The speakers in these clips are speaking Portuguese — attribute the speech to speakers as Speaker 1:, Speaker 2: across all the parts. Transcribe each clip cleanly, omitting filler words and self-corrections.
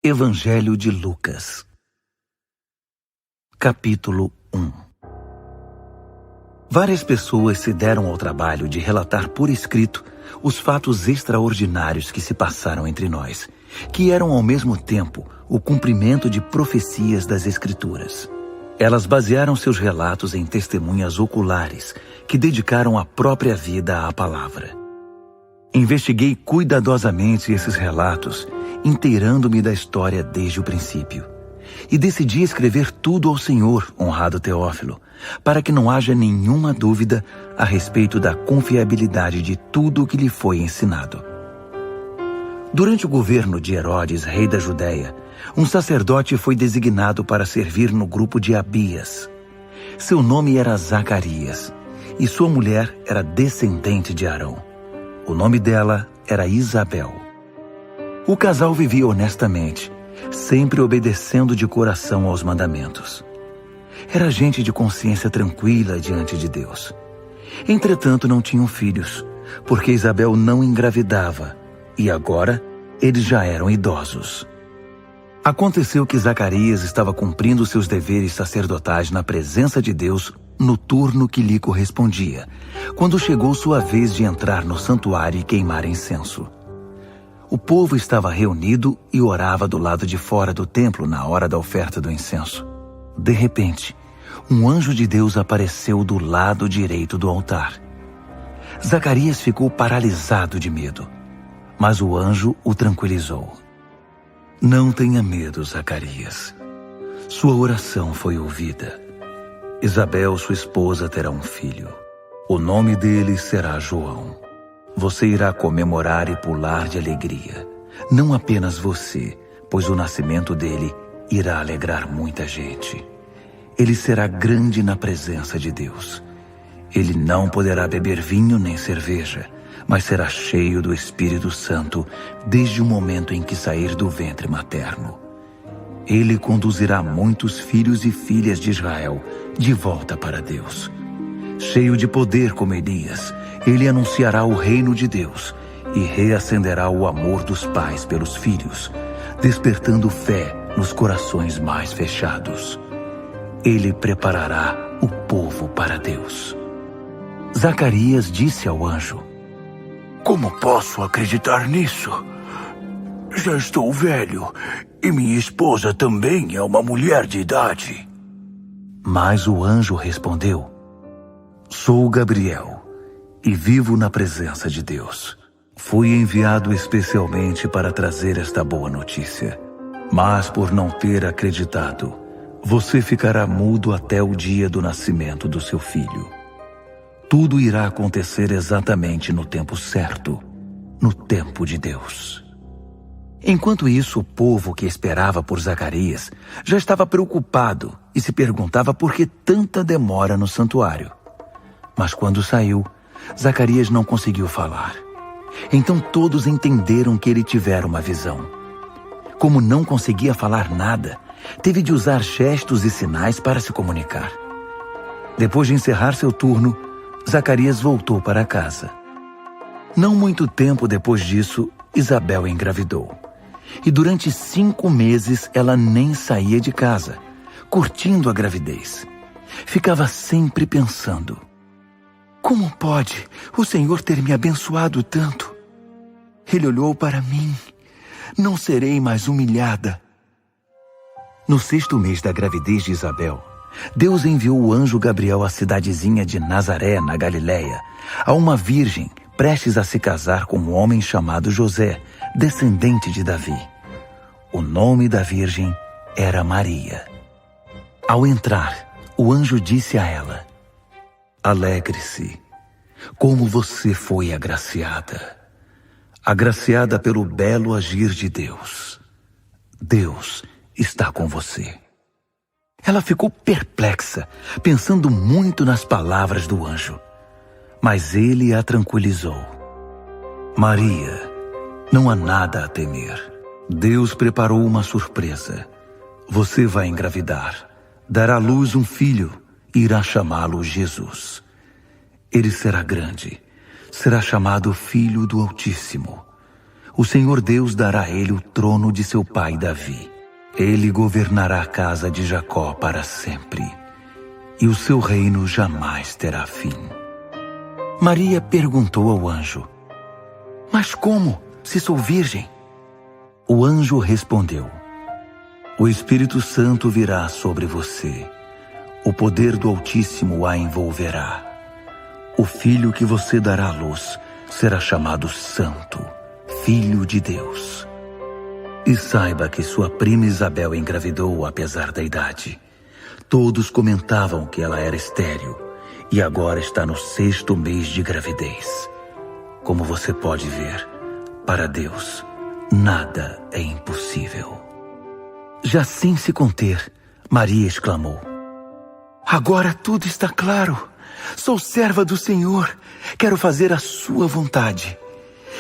Speaker 1: Evangelho de Lucas, capítulo 1. Várias pessoas se deram ao trabalho de relatar por escrito os fatos extraordinários que se passaram entre nós, que eram ao mesmo tempo o cumprimento de profecias das Escrituras. Elas basearam seus relatos em testemunhas oculares que dedicaram a própria vida à palavra. Investiguei cuidadosamente esses relatos, inteirando-me da história desde o princípio. E decidi escrever tudo ao Senhor, honrado Teófilo, para que não haja nenhuma dúvida a respeito da confiabilidade de tudo o que lhe foi ensinado. Durante o governo de Herodes, rei da Judéia, um sacerdote foi designado para servir no grupo de Abias. Seu nome era Zacarias, e sua mulher era descendente de Arão. O nome dela era Isabel. O casal vivia honestamente, sempre obedecendo de coração aos mandamentos. Era gente de consciência tranquila diante de Deus. Entretanto, não tinham filhos, porque Isabel não engravidava, e agora eles já eram idosos. Aconteceu que Zacarias estava cumprindo seus deveres sacerdotais na presença de Deus no turno que lhe correspondia, quando chegou sua vez de entrar no santuário e queimar incenso. O povo estava reunido e orava do lado de fora do templo na hora da oferta do incenso. De repente, um anjo de Deus apareceu do lado direito do altar. Zacarias ficou paralisado de medo, mas o anjo o tranquilizou. Não tenha medo, Zacarias. Sua oração foi ouvida. Isabel, sua esposa, terá um filho. O nome dele será João. Você irá comemorar e pular de alegria. Não apenas você, pois o nascimento dele irá alegrar muita gente. Ele será grande na presença de Deus. Ele não poderá beber vinho nem cerveja, mas será cheio do Espírito Santo desde o momento em que sair do ventre materno. Ele conduzirá muitos filhos e filhas de Israel de volta para Deus. Cheio de poder como Elias, ele anunciará o reino de Deus e reacenderá o amor dos pais pelos filhos, despertando fé nos corações mais fechados. Ele preparará o povo para Deus. Zacarias disse ao anjo: Como posso acreditar nisso? Já estou velho e minha esposa também é uma mulher de idade. Mas o anjo respondeu: Sou Gabriel e vivo na presença de Deus. Fui enviado especialmente para trazer esta boa notícia. Mas por não ter acreditado, você ficará mudo até o dia do nascimento do seu filho. Tudo irá acontecer exatamente no tempo certo, no tempo de Deus. Enquanto isso, o povo que esperava por Zacarias já estava preocupado e se perguntava por que tanta demora no santuário. Mas quando saiu, Zacarias não conseguiu falar. Então todos entenderam que ele tivera uma visão. Como não conseguia falar nada, teve de usar gestos e sinais para se comunicar. Depois de encerrar seu turno, Zacarias voltou para casa. Não muito tempo depois disso, Isabel engravidou. E durante 5 meses ela nem saía de casa, curtindo a gravidez. Ficava sempre pensando: como pode o Senhor ter me abençoado tanto? Ele olhou para mim. Não serei mais humilhada. No 6º mês da gravidez de Isabel, Deus enviou o anjo Gabriel à cidadezinha de Nazaré, na Galileia, a uma virgem prestes a se casar com um homem chamado José, descendente de Davi. O nome da virgem era Maria. Ao entrar, o anjo disse a ela: Alegre-se, como você foi agraciada pelo belo agir de Deus. Deus está com você. Ela ficou perplexa, pensando muito nas palavras do anjo. Mas ele a tranquilizou. Maria, não há nada a temer. Deus preparou uma surpresa. Você vai engravidar, dará à luz um filho e irá chamá-lo Jesus. Ele será grande, será chamado Filho do Altíssimo. O Senhor Deus dará a ele o trono de seu pai Davi. Ele governará a casa de Jacó para sempre, e o seu reino jamais terá fim. Maria perguntou ao anjo: Mas como, se sou virgem? O anjo respondeu: O Espírito Santo virá sobre você. O poder do Altíssimo a envolverá. O filho que você dará à luz será chamado Santo, Filho de Deus. E saiba que sua prima Isabel engravidou apesar da idade. Todos comentavam que ela era estéril e agora está no 6º mês de gravidez. Como você pode ver, para Deus, nada é impossível. Já sem se conter, Maria exclamou: Agora tudo está claro. Sou serva do Senhor. Quero fazer a sua vontade.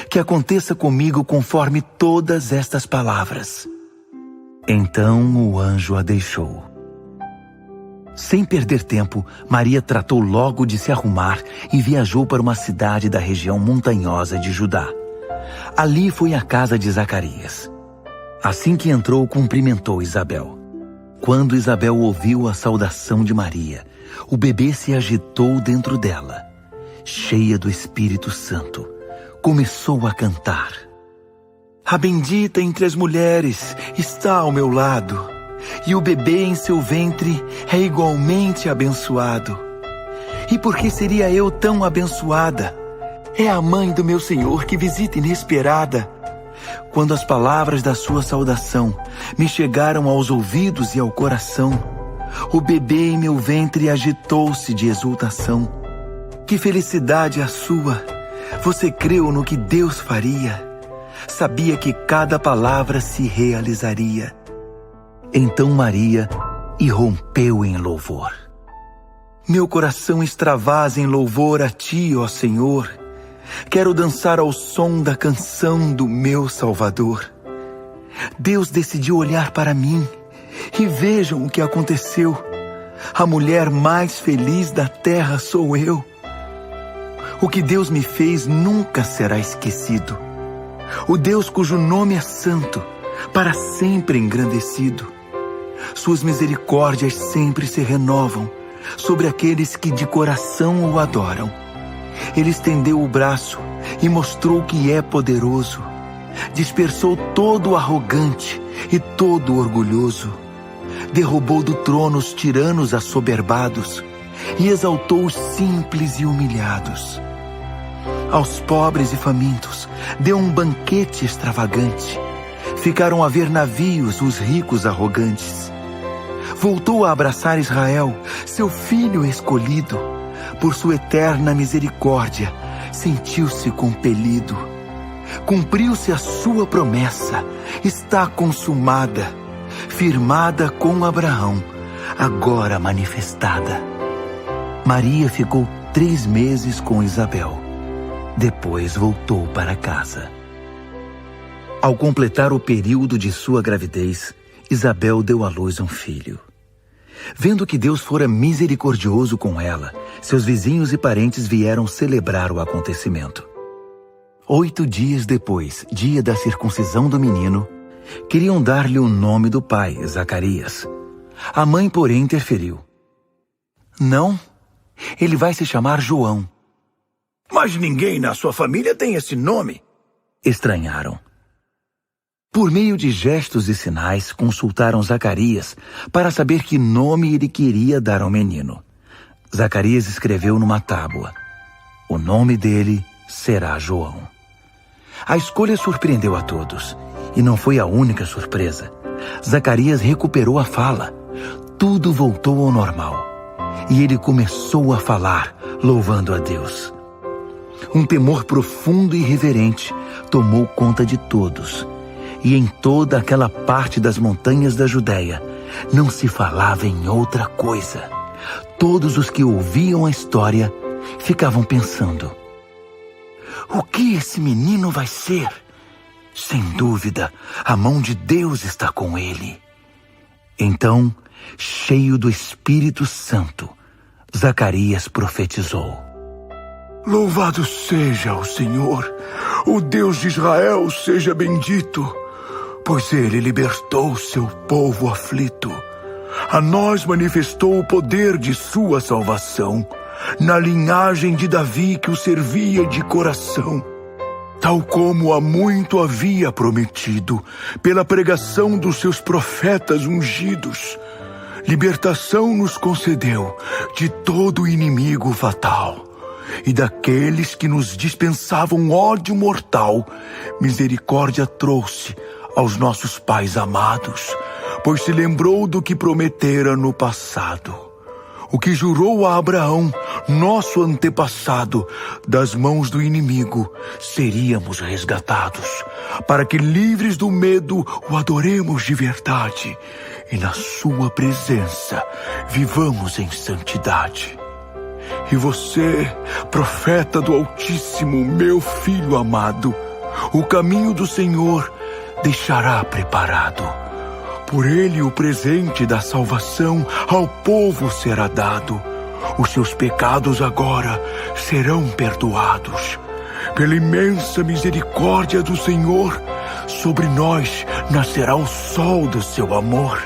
Speaker 1: Que aconteça comigo conforme todas estas palavras. Então o anjo a deixou. Sem perder tempo, Maria tratou logo de se arrumar e viajou para uma cidade da região montanhosa de Judá. Ali foi à casa de Zacarias. Assim que entrou, cumprimentou Isabel. Quando Isabel ouviu a saudação de Maria, o bebê se agitou dentro dela. Cheia do Espírito Santo, começou a cantar: A bendita entre as mulheres está ao meu lado, e o bebê em seu ventre é igualmente abençoado. E por que seria eu tão abençoada? É a mãe do meu Senhor que visita inesperada. Quando as palavras da sua saudação me chegaram aos ouvidos e ao coração, o bebê em meu ventre agitou-se de exultação. Que felicidade a sua! Você creu no que Deus faria. Sabia que cada palavra se realizaria. Então Maria irrompeu em louvor. Meu coração extravasa em louvor a ti, ó Senhor. Quero dançar ao som da canção do meu Salvador. Deus decidiu olhar para mim. E vejam o que aconteceu. A mulher mais feliz da terra sou eu. O que Deus me fez nunca será esquecido. O Deus cujo nome é santo, para sempre engrandecido. Suas misericórdias sempre se renovam sobre aqueles que de coração o adoram. Ele estendeu o braço e mostrou que é poderoso. Dispersou todo o arrogante e todo o orgulhoso. Derrubou do trono os tiranos assoberbados e exaltou os simples e humilhados. Aos pobres e famintos deu um banquete extravagante. Ficaram a ver navios os ricos arrogantes. Voltou a abraçar Israel, seu filho escolhido. Por sua eterna misericórdia, sentiu-se compelido. Cumpriu-se a sua promessa, está consumada, firmada com Abraão, agora manifestada. Maria ficou 3 meses com Isabel. Depois voltou para casa. Ao completar o período de sua gravidez, Isabel deu à luz um filho. Vendo que Deus fora misericordioso com ela, seus vizinhos e parentes vieram celebrar o acontecimento. 8 dias depois, dia da circuncisão do menino, queriam dar-lhe o nome do pai, Zacarias. A mãe, porém, interferiu. Não, ele vai se chamar João.
Speaker 2: Mas ninguém na sua família tem esse nome.
Speaker 1: Estranharam. Por meio de gestos e sinais, consultaram Zacarias para saber que nome ele queria dar ao menino. Zacarias escreveu numa tábua: o nome dele será João. A escolha surpreendeu a todos, e não foi a única surpresa. Zacarias recuperou a fala. Tudo voltou ao normal, e ele começou a falar, louvando a Deus. Um temor profundo e reverente tomou conta de todos. E em toda aquela parte das montanhas da Judéia, não se falava em outra coisa. Todos os que ouviam a história ficavam pensando: o que esse menino vai ser? Sem dúvida, a mão de Deus está com ele. Então, cheio do Espírito Santo, Zacarias profetizou:
Speaker 2: Louvado seja o Senhor, o Deus de Israel seja bendito, pois ele libertou seu povo aflito. A nós manifestou o poder de sua salvação, na linhagem de Davi que o servia de coração. Tal como há muito havia prometido, pela pregação dos seus profetas ungidos, libertação nos concedeu de todo inimigo fatal. E daqueles que nos dispensavam ódio mortal, misericórdia trouxe aos nossos pais amados, pois se lembrou do que prometera no passado. O que jurou a Abraão, nosso antepassado, das mãos do inimigo seríamos resgatados, para que livres do medo o adoremos de verdade e na sua presença vivamos em santidade. E você, profeta do Altíssimo, meu filho amado, o caminho do Senhor deixará preparado. Por ele o presente da salvação ao povo será dado. Os seus pecados agora serão perdoados. Pela imensa misericórdia do Senhor, sobre nós nascerá o sol do seu amor,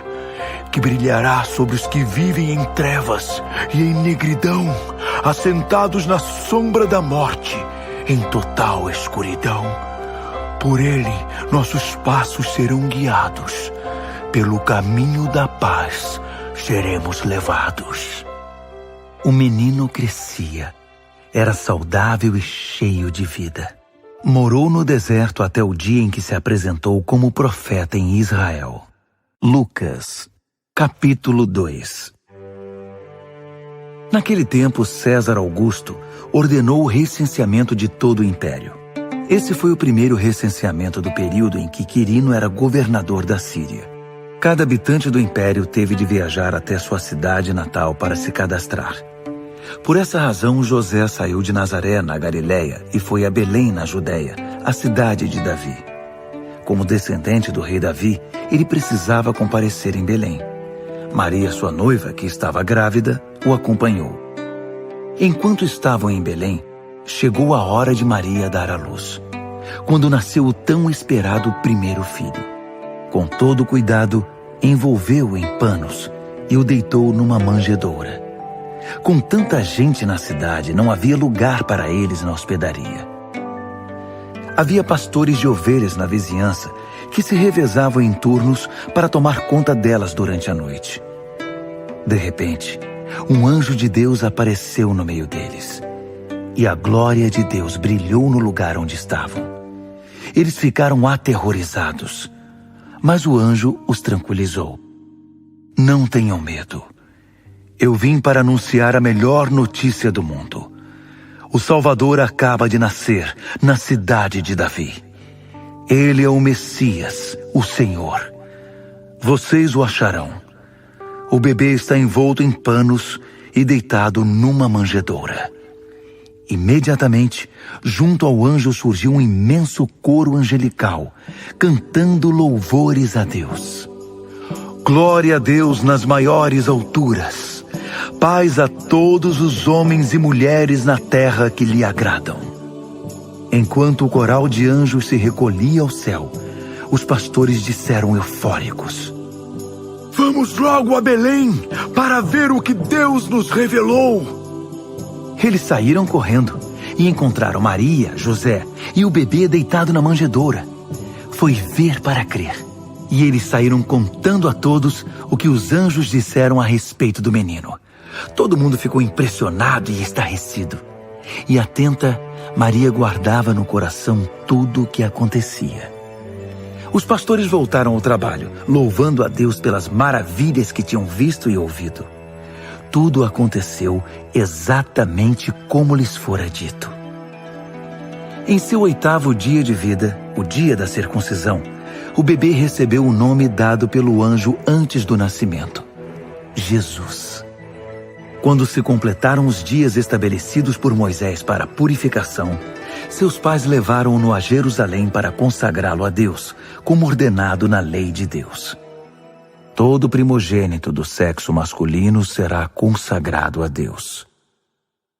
Speaker 2: que brilhará sobre os que vivem em trevas e em negridão, assentados na sombra da morte, em total escuridão. Por ele, nossos passos serão guiados. Pelo caminho da paz seremos levados. O menino crescia. Era saudável e cheio de vida. Morou no deserto até o dia em que se apresentou como profeta em Israel. Lucas, capítulo 2. Naquele tempo, César Augusto ordenou o recenseamento de todo o império. Esse foi o primeiro recenseamento do período em que Quirino era governador da Síria. Cada habitante do império teve de viajar até sua cidade natal para se cadastrar. Por essa razão, José saiu de Nazaré, na Galiléia, e foi a Belém, na Judéia, a cidade de Davi. Como descendente do rei Davi, ele precisava comparecer em Belém. Maria, sua noiva, que estava grávida, o acompanhou. Enquanto estavam em Belém, chegou a hora de Maria dar à luz, quando nasceu o tão esperado primeiro filho. Com todo cuidado, envolveu-o em panos e o deitou numa manjedoura. Com tanta gente na cidade, não havia lugar para eles na hospedaria. Havia pastores de ovelhas na vizinhança que se revezavam em turnos para tomar conta delas durante a noite. De repente, um anjo de Deus apareceu no meio deles, e a glória de Deus brilhou no lugar onde estavam. Eles ficaram aterrorizados. Mas o anjo os tranquilizou. Não tenham medo. Eu vim para anunciar a melhor notícia do mundo. O Salvador acaba de nascer na cidade de Davi. Ele é o Messias, o Senhor. Vocês o acharão. O bebê está envolto em panos e deitado numa manjedoura. Imediatamente, junto ao anjo surgiu um imenso coro angelical, cantando louvores a Deus. Glória a Deus nas maiores alturas. Paz a todos os homens e mulheres na terra que lhe agradam. Enquanto o coral de anjos se recolhia ao céu, os pastores disseram eufóricos: Vamos logo a Belém para ver o que Deus nos revelou. Eles saíram correndo e encontraram Maria, José e o bebê deitado na manjedoura. Foi ver para crer. E eles saíram contando a todos o que os anjos disseram a respeito do menino. Todo mundo ficou impressionado e estarrecido. E atenta, Maria guardava no coração tudo o que acontecia. Os pastores voltaram ao trabalho, louvando a Deus pelas maravilhas que tinham visto e ouvido. Tudo aconteceu exatamente como lhes fora dito. Em seu 8º dia de vida, o dia da circuncisão, o bebê recebeu o nome dado pelo anjo antes do nascimento: Jesus. Quando se completaram os dias estabelecidos por Moisés para a purificação, seus pais levaram-no a Jerusalém para consagrá-lo a Deus, como ordenado na lei de Deus. Todo primogênito do sexo masculino será consagrado a Deus.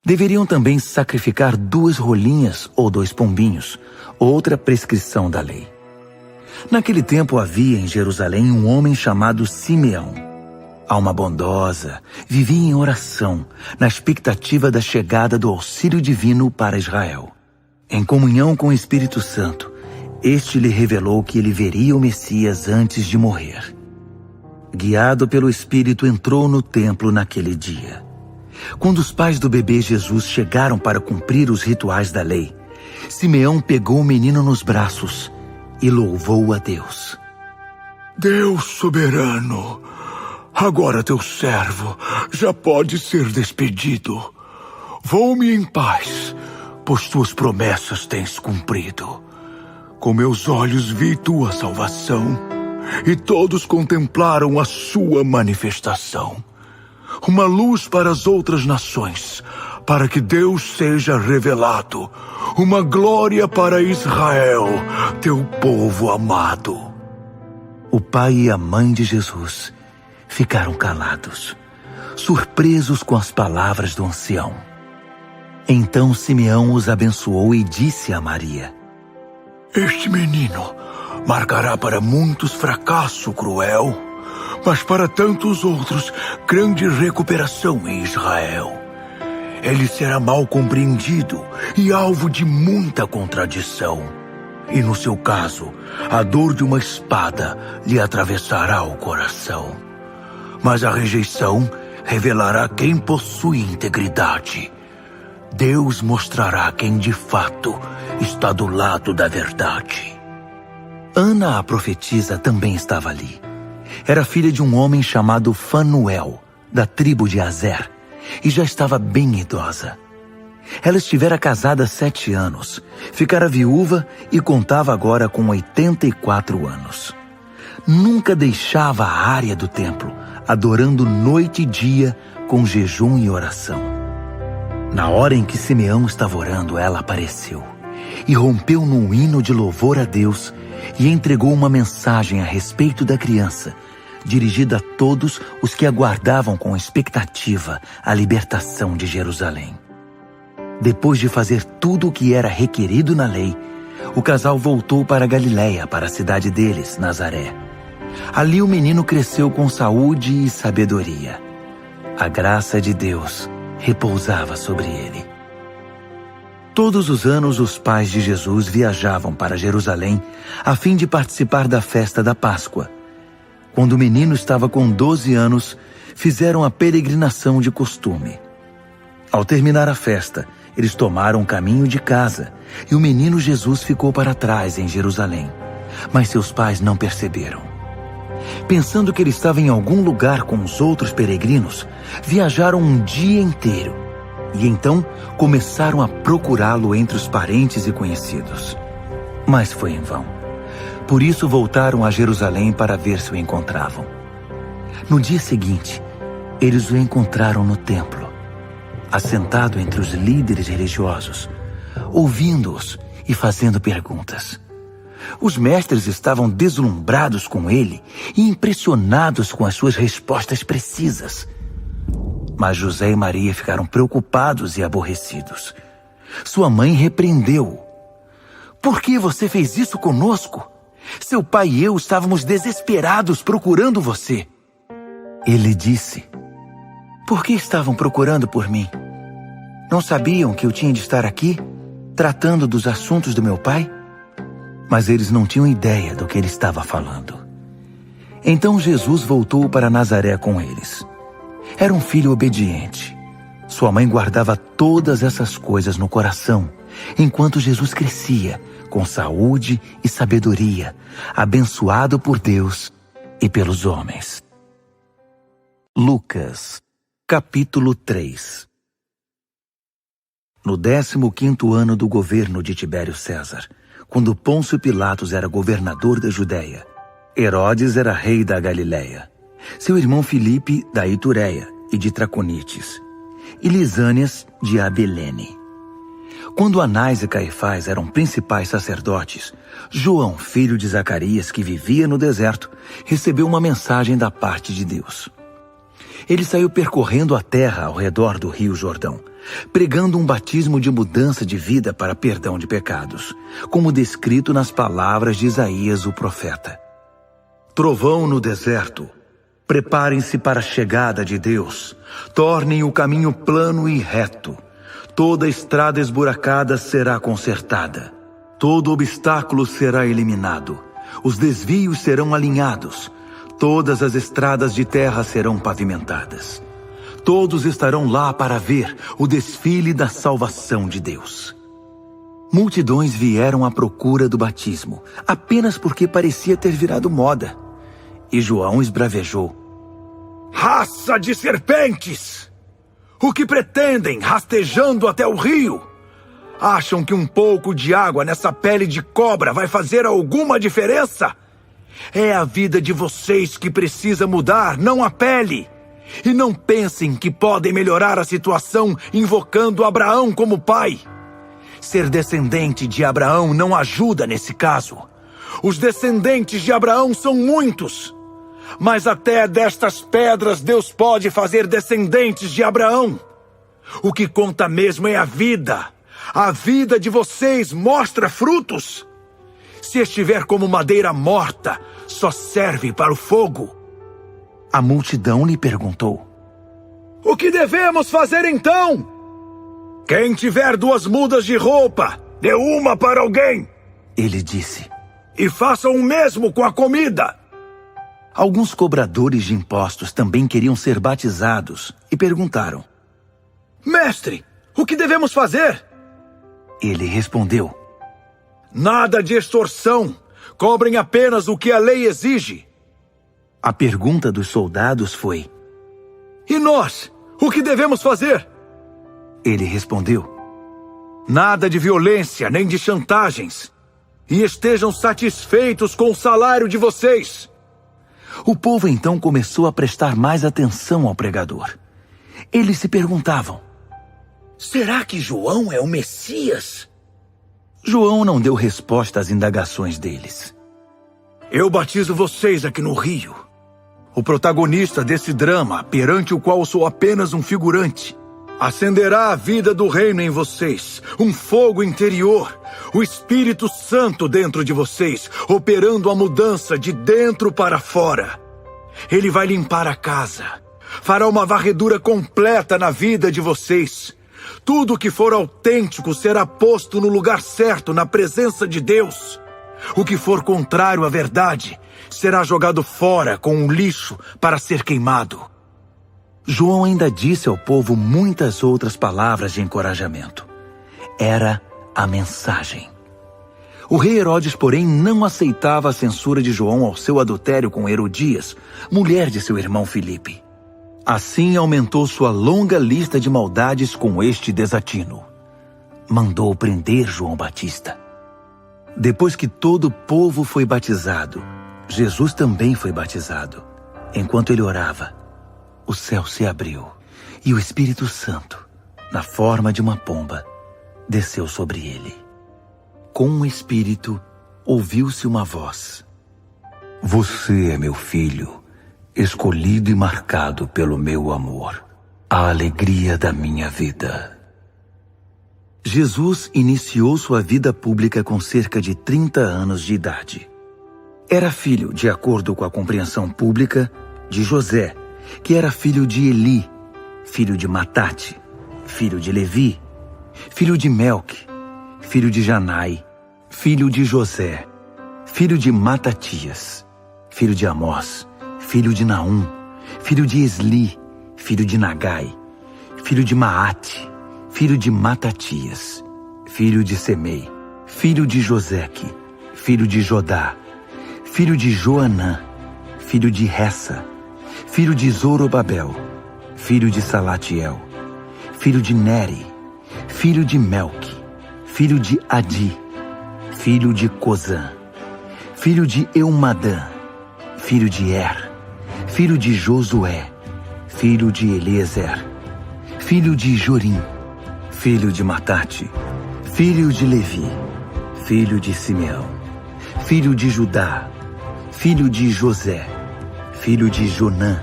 Speaker 1: Deveriam também sacrificar 2 rolinhas ou 2 pombinhos, outra prescrição da lei. Naquele tempo havia em Jerusalém um homem chamado Simeão. Alma bondosa, vivia em oração, na expectativa da chegada do auxílio divino para Israel. Em comunhão com o Espírito Santo, este lhe revelou que ele veria o Messias antes de morrer. Guiado pelo Espírito, entrou no templo naquele dia. Quando os pais do bebê Jesus chegaram para cumprir os rituais da lei, Simeão pegou o menino nos braços e louvou a Deus.
Speaker 2: Deus soberano, agora teu servo já pode ser despedido. Vou-me em paz, pois tuas promessas tens cumprido. Com meus olhos vi tua salvação, e todos contemplaram a sua manifestação. Uma luz para as outras nações, para que Deus seja revelado. Uma glória para Israel, teu povo amado.
Speaker 1: O pai e a mãe de Jesus ficaram calados, surpresos com as palavras do ancião. Então Simeão os abençoou e disse a Maria:
Speaker 2: Este menino marcará para muitos fracasso cruel, mas para tantos outros grande recuperação em Israel. Ele será mal compreendido e alvo de muita contradição. E no seu caso, a dor de uma espada lhe atravessará o coração. Mas a rejeição revelará quem possui integridade. Deus mostrará quem de fato está do lado da verdade.
Speaker 1: Ana, a profetisa, também estava ali. Era filha de um homem chamado Fanuel, da tribo de Azer, e já estava bem idosa. Ela estivera casada 7 anos, ficara viúva e contava agora com 84 anos. Nunca deixava a área do templo, adorando noite e dia com jejum e oração. Na hora em que Simeão estava orando, ela apareceu e rompeu num hino de louvor a Deus e entregou uma mensagem a respeito da criança, dirigida a todos os que aguardavam com expectativa a libertação de Jerusalém. Depois de fazer tudo o que era requerido na lei, o casal voltou para Galiléia, para a cidade deles, Nazaré. Ali o menino cresceu com saúde e sabedoria. A graça de Deus repousava sobre ele. Todos os anos os pais de Jesus viajavam para Jerusalém a fim de participar da festa da Páscoa. Quando o menino estava com 12 anos, fizeram a peregrinação de costume. Ao terminar a festa, eles tomaram o caminho de casa e o menino Jesus ficou para trás em Jerusalém. Mas seus pais não perceberam. Pensando que ele estava em algum lugar com os outros peregrinos, viajaram um dia inteiro e então começaram a procurá-lo entre os parentes e conhecidos. Mas foi em vão. Por isso voltaram a Jerusalém para ver se o encontravam. No dia seguinte, eles o encontraram no templo, assentado entre os líderes religiosos, ouvindo-os e fazendo perguntas. Os mestres estavam deslumbrados com ele e impressionados com as suas respostas precisas. Mas José e Maria ficaram preocupados e aborrecidos. Sua mãe repreendeu-o. Por que você fez isso conosco? Seu pai e eu estávamos desesperados procurando você. Ele disse: Por que estavam procurando por mim? Não sabiam que eu tinha de estar aqui, tratando dos assuntos do meu pai? Mas eles não tinham ideia do que ele estava falando. Então Jesus voltou para Nazaré com eles. Era um filho obediente. Sua mãe guardava todas essas coisas no coração, enquanto Jesus crescia, com saúde e sabedoria, abençoado por Deus e pelos homens. Lucas, capítulo 3. No 15º ano do governo de Tibério César, quando Pôncio Pilatos era governador da Judéia, Herodes era rei da Galiléia, seu irmão Filipe da Itureia e de Traconites, e Lisânias de Abilene. Quando Anás e Caifás eram principais sacerdotes, João, filho de Zacarias, que vivia no deserto, recebeu uma mensagem da parte de Deus. Ele saiu percorrendo a terra ao redor do Rio Jordão, pregando um batismo de mudança de vida para perdão de pecados, como descrito nas palavras de Isaías, o profeta. Trovão no deserto. Preparem-se para a chegada de Deus. Tornem o caminho plano e reto. Toda estrada esburacada será consertada. Todo obstáculo será eliminado. Os desvios serão alinhados. Todas as estradas de terra serão pavimentadas. Todos estarão lá para ver o desfile da salvação de Deus. Multidões vieram à procura do batismo, apenas porque parecia ter virado moda. E João esbravejou: "Raça de serpentes! O que pretendem, rastejando até o rio? Acham que um pouco de água nessa pele de cobra vai fazer alguma diferença? É a vida de vocês que precisa mudar, não a pele. E não pensem que podem melhorar a situação invocando Abraão como pai. Ser descendente de Abraão não ajuda nesse caso. Os descendentes de Abraão são muitos. Mas até destas pedras Deus pode fazer descendentes de Abraão. O que conta mesmo é a vida. A vida de vocês mostra frutos. Se estiver como madeira morta, só serve para o fogo." A multidão lhe perguntou: "O que devemos fazer então?" "Quem tiver 2 mudas de roupa, dê uma para alguém," ele disse, "e façam o mesmo com a comida." Alguns cobradores de impostos também queriam ser batizados e perguntaram: "Mestre, o que devemos fazer?" Ele respondeu: "Nada de extorsão. Cobrem apenas o que a lei exige." A pergunta dos soldados foi: "E nós? O que devemos fazer?" Ele respondeu: "Nada de violência nem de chantagens. E estejam satisfeitos com o salário de vocês." O povo então começou a prestar mais atenção ao pregador. Eles se perguntavam: "Será que João é o Messias?" João não deu resposta às indagações deles. "Eu batizo vocês aqui no rio. O protagonista desse drama, perante o qual sou apenas um figurante, acenderá a vida do reino em vocês, um fogo interior, o Espírito Santo dentro de vocês, operando a mudança de dentro para fora. Ele vai limpar a casa, fará uma varredura completa na vida de vocês. Tudo que for autêntico será posto no lugar certo, na presença de Deus. O que for contrário à verdade será jogado fora com um lixo para ser queimado." João ainda disse ao povo muitas outras palavras de encorajamento. Era a mensagem. O rei Herodes, porém, não aceitava a censura de João ao seu adultério com Herodias, mulher de seu irmão Filipe. Assim aumentou sua longa lista de maldades com este desatino. Mandou prender João Batista. Depois que todo o povo foi batizado, Jesus também foi batizado. Enquanto ele orava, o céu se abriu e o Espírito Santo, na forma de uma pomba, desceu sobre ele. Com o Espírito, ouviu-se uma voz: "Você é meu filho, escolhido e marcado pelo meu amor, a alegria da minha vida." Jesus iniciou sua vida pública com cerca de 30 anos de idade. Era filho, de acordo com a compreensão pública, de José, que era filho de Eli, filho de Matate, filho de Levi, filho de Melque, filho de Janai, filho de José, filho de Matatias, filho de Amós, filho de Naum, filho de Esli, filho de Nagai, filho de Maate, filho de Matatias, filho de Semei, filho de Joseque, filho de Jodá, filho de Joanã, filho de Ressa, filho de Zorobabel, filho de Salatiel, filho de Neri, filho de Melque, filho de Adi, filho de Cozã, filho de Eumadã, filho de Er, filho de Josué, filho de Eliezer, filho de Jorim, filho de Matate, filho de Levi, filho de Simeão, filho de Judá, filho de José, filho de Jonã,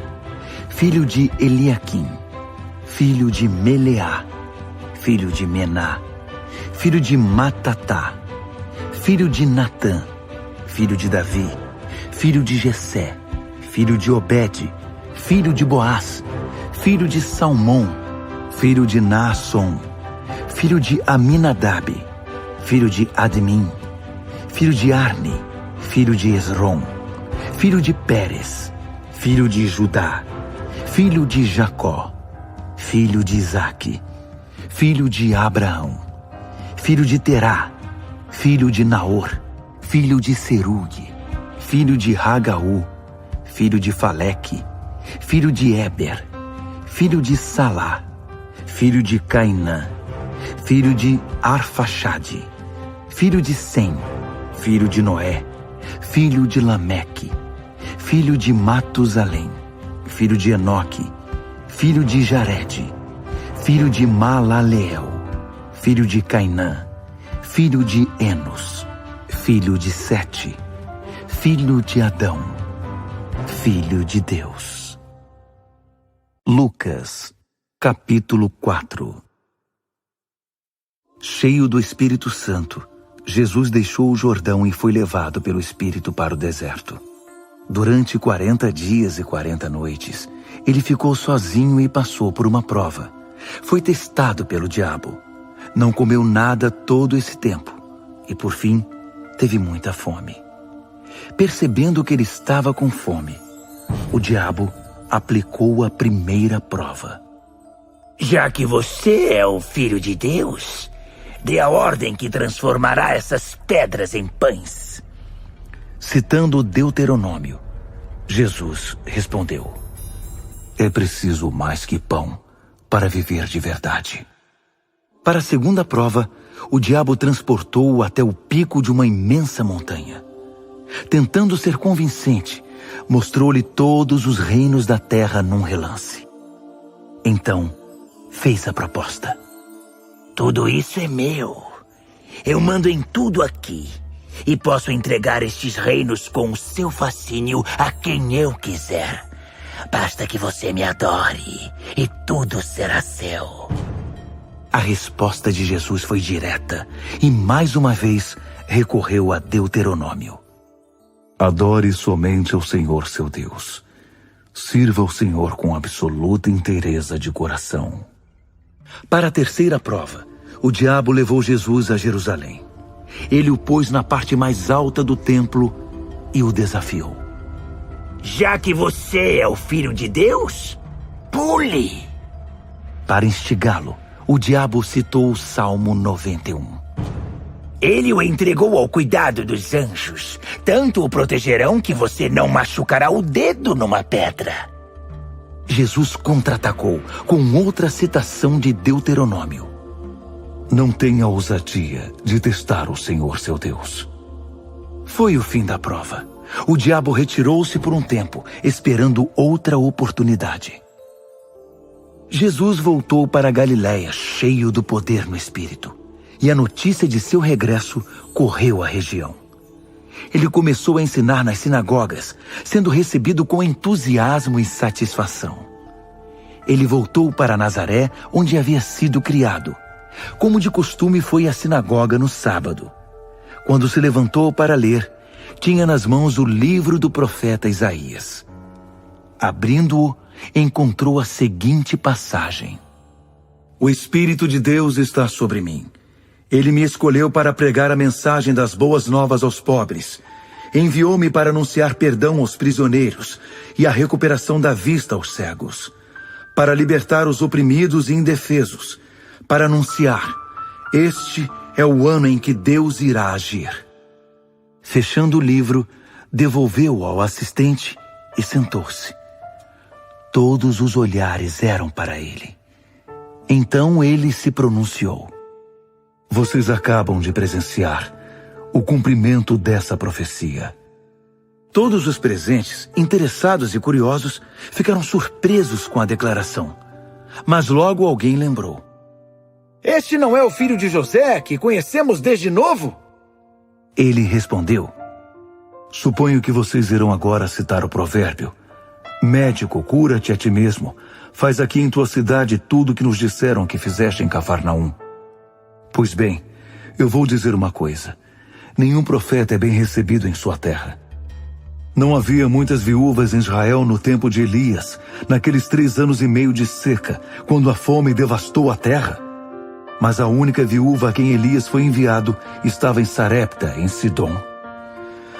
Speaker 1: filho de Eliaquim, filho de Meleá, filho de Mená, filho de Matatá, filho de Natã, filho de Davi, filho de Jessé, filho de Obede, filho de Boaz, filho de Salmão, filho de Naasson, filho de Aminadab, filho de Admim, filho de Arni, filho de Esrom, filho de Pérez, filho de Judá, filho de Jacó, filho de Isaque, filho de Abraão, filho de Terá, filho de Naor, filho de Serugue, filho de Ragaú, filho de Faleque, filho de Éber, filho de Salá, filho de Cainã, filho de Arfaxade, filho de Sem, filho de Noé, filho de Lameque, filho de Matusalém, filho de Enoque, filho de Jarede, filho de Malaleel, filho de Cainã, filho de Enos, filho de Sete, filho de Adão, filho de Deus. Lucas, capítulo 4. Cheio do Espírito Santo, Jesus deixou o Jordão e foi levado pelo Espírito para o deserto. Durante 40 dias e 40 noites, ele ficou sozinho e passou por uma prova. Foi testado pelo diabo. Não comeu nada todo esse tempo e, por fim, teve muita fome. Percebendo que ele estava com fome, o diabo aplicou a primeira prova.
Speaker 3: Já que você é o Filho de Deus, dê a ordem que transformará essas pedras em pães.
Speaker 1: Citando Deuteronômio, Jesus respondeu: é preciso mais que pão para viver de verdade. Para a segunda prova, o diabo transportou-o até o pico de uma imensa montanha. Tentando ser convincente, mostrou-lhe todos os reinos da terra num relance. Então, fez a proposta.
Speaker 3: Tudo isso é meu. Eu mando em tudo aqui. E posso entregar estes reinos com o seu fascínio a quem eu quiser. Basta que você me adore e tudo será seu.
Speaker 1: A resposta de Jesus foi direta e, mais uma vez, recorreu a Deuteronômio. Adore somente ao Senhor seu Deus. Sirva ao Senhor com absoluta inteireza de coração. Para a terceira prova, o diabo levou Jesus a Jerusalém. Ele o pôs na parte mais alta do templo e o desafiou.
Speaker 3: Já que você é o Filho de Deus, pule!
Speaker 1: Para instigá-lo, o diabo citou o Salmo 91.
Speaker 3: Ele o entregou ao cuidado dos anjos. Tanto o protegerão que você não machucará o dedo numa pedra.
Speaker 1: Jesus contra-atacou com outra citação de Deuteronômio. Não tenha ousadia de testar o Senhor seu Deus. Foi o fim da prova. O diabo retirou-se por um tempo, esperando outra oportunidade. Jesus voltou para a Galiléia, cheio do poder no Espírito, e a notícia de seu regresso correu a região. Ele começou a ensinar nas sinagogas, sendo recebido com entusiasmo e satisfação. Ele voltou para Nazaré, onde havia sido criado. Como de costume, foi à sinagoga no sábado. Quando se levantou para ler, tinha nas mãos o livro do profeta Isaías. Abrindo-o, encontrou a seguinte passagem: O Espírito de Deus está sobre mim. Ele me escolheu para pregar a mensagem das boas novas aos pobres. Enviou-me para anunciar perdão aos prisioneiros e a recuperação da vista aos cegos, para libertar os oprimidos e indefesos, para anunciar: este é o ano em que Deus irá agir. Fechando o livro, devolveu-o ao assistente e sentou-se. Todos os olhares eram para ele. Então ele se pronunciou: Vocês acabam de presenciar o cumprimento dessa profecia. Todos os presentes, interessados e curiosos, ficaram surpresos com a declaração. Mas logo alguém lembrou: Este não é o filho de José, que conhecemos desde novo? Ele respondeu: Suponho que vocês irão agora citar o provérbio:
Speaker 2: Médico, cura-te a ti mesmo. Faz aqui em tua cidade tudo o que nos disseram que fizeste em Cafarnaum. Pois bem, eu vou dizer uma coisa. Nenhum profeta é bem recebido em sua terra. Não havia muitas viúvas em Israel no tempo de Elias, naqueles 3 anos e meio de seca, quando a fome devastou a terra. Mas a única viúva a quem Elias foi enviado estava em Sarepta, em Sidom.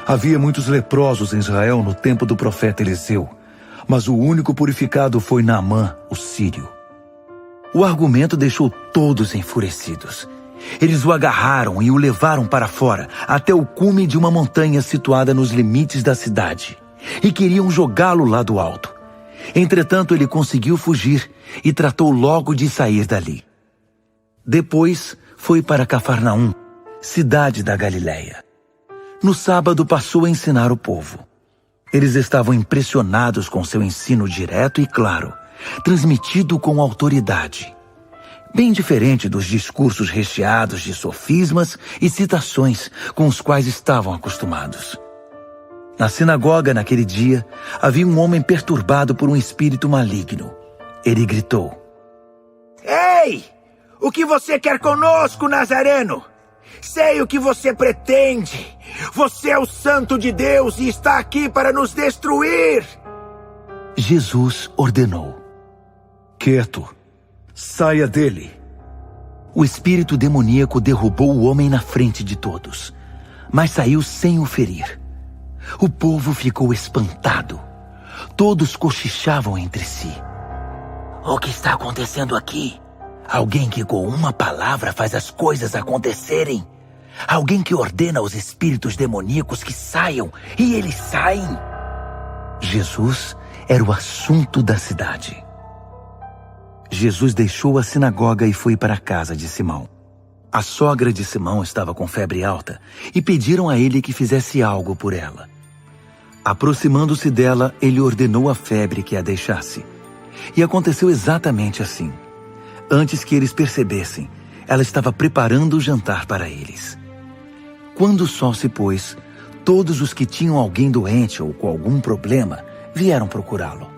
Speaker 2: Havia muitos leprosos em Israel no tempo do profeta Eliseu, mas o único purificado foi Naamã, o sírio. O argumento deixou todos enfurecidos. Eles o agarraram e o levaram para fora, até o cume de uma montanha situada nos limites da cidade, e queriam jogá-lo lá do alto. Entretanto, ele conseguiu fugir e tratou logo de sair dali. Depois, foi para Cafarnaum, cidade da Galileia. No sábado, passou a ensinar o povo. Eles estavam impressionados com seu ensino direto e claro, transmitido com autoridade. Bem diferente dos discursos recheados de sofismas e citações com os quais estavam acostumados. Na sinagoga, naquele dia, havia um homem perturbado por um espírito maligno. Ele gritou:
Speaker 3: Ei! O que você quer conosco, Nazareno? Sei o que você pretende. Você é o Santo de Deus e está aqui para nos destruir.
Speaker 2: Jesus ordenou: Quieto, saia dele. O espírito demoníaco derrubou o homem na frente de todos, mas saiu sem o ferir. O povo ficou espantado. Todos cochichavam entre si:
Speaker 3: O que está acontecendo aqui? Alguém que com uma palavra faz as coisas acontecerem. Alguém que ordena aos espíritos demoníacos que saiam, e eles saem.
Speaker 2: Jesus era o assunto da cidade. Jesus deixou a sinagoga e foi para a casa de Simão. A sogra de Simão estava com febre alta e pediram a ele que fizesse algo por ela. Aproximando-se dela, ele ordenou à febre que a deixasse. E aconteceu exatamente assim. Antes que eles percebessem, ela estava preparando o jantar para eles. Quando o sol se pôs, todos os que tinham alguém doente ou com algum problema vieram procurá-lo.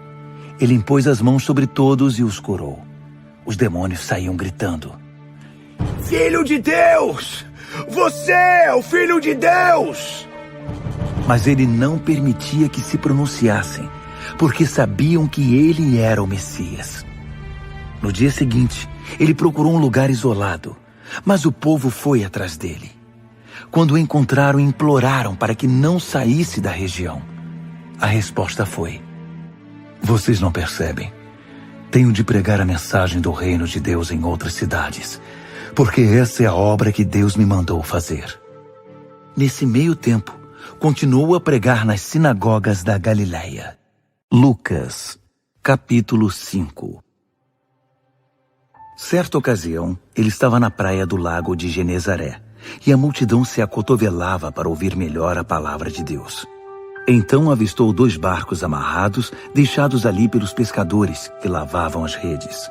Speaker 2: Ele impôs as mãos sobre todos e os curou. Os demônios saíam gritando:
Speaker 3: Filho de Deus! Você é o Filho de Deus!
Speaker 2: Mas ele não permitia que se pronunciassem, porque sabiam que ele era o Messias. No dia seguinte, ele procurou um lugar isolado, mas o povo foi atrás dele. Quando o encontraram, imploraram para que não saísse da região. A resposta foi: Vocês não percebem. Tenho de pregar a mensagem do reino de Deus em outras cidades, porque essa é a obra que Deus me mandou fazer. Nesse meio tempo, continuou a pregar nas sinagogas da Galileia. Lucas, capítulo 5. Certa ocasião, ele estava na praia do lago de Genezaré, e a multidão se acotovelava para ouvir melhor a palavra de Deus. Então avistou 2 barcos amarrados, deixados ali pelos pescadores que lavavam as redes.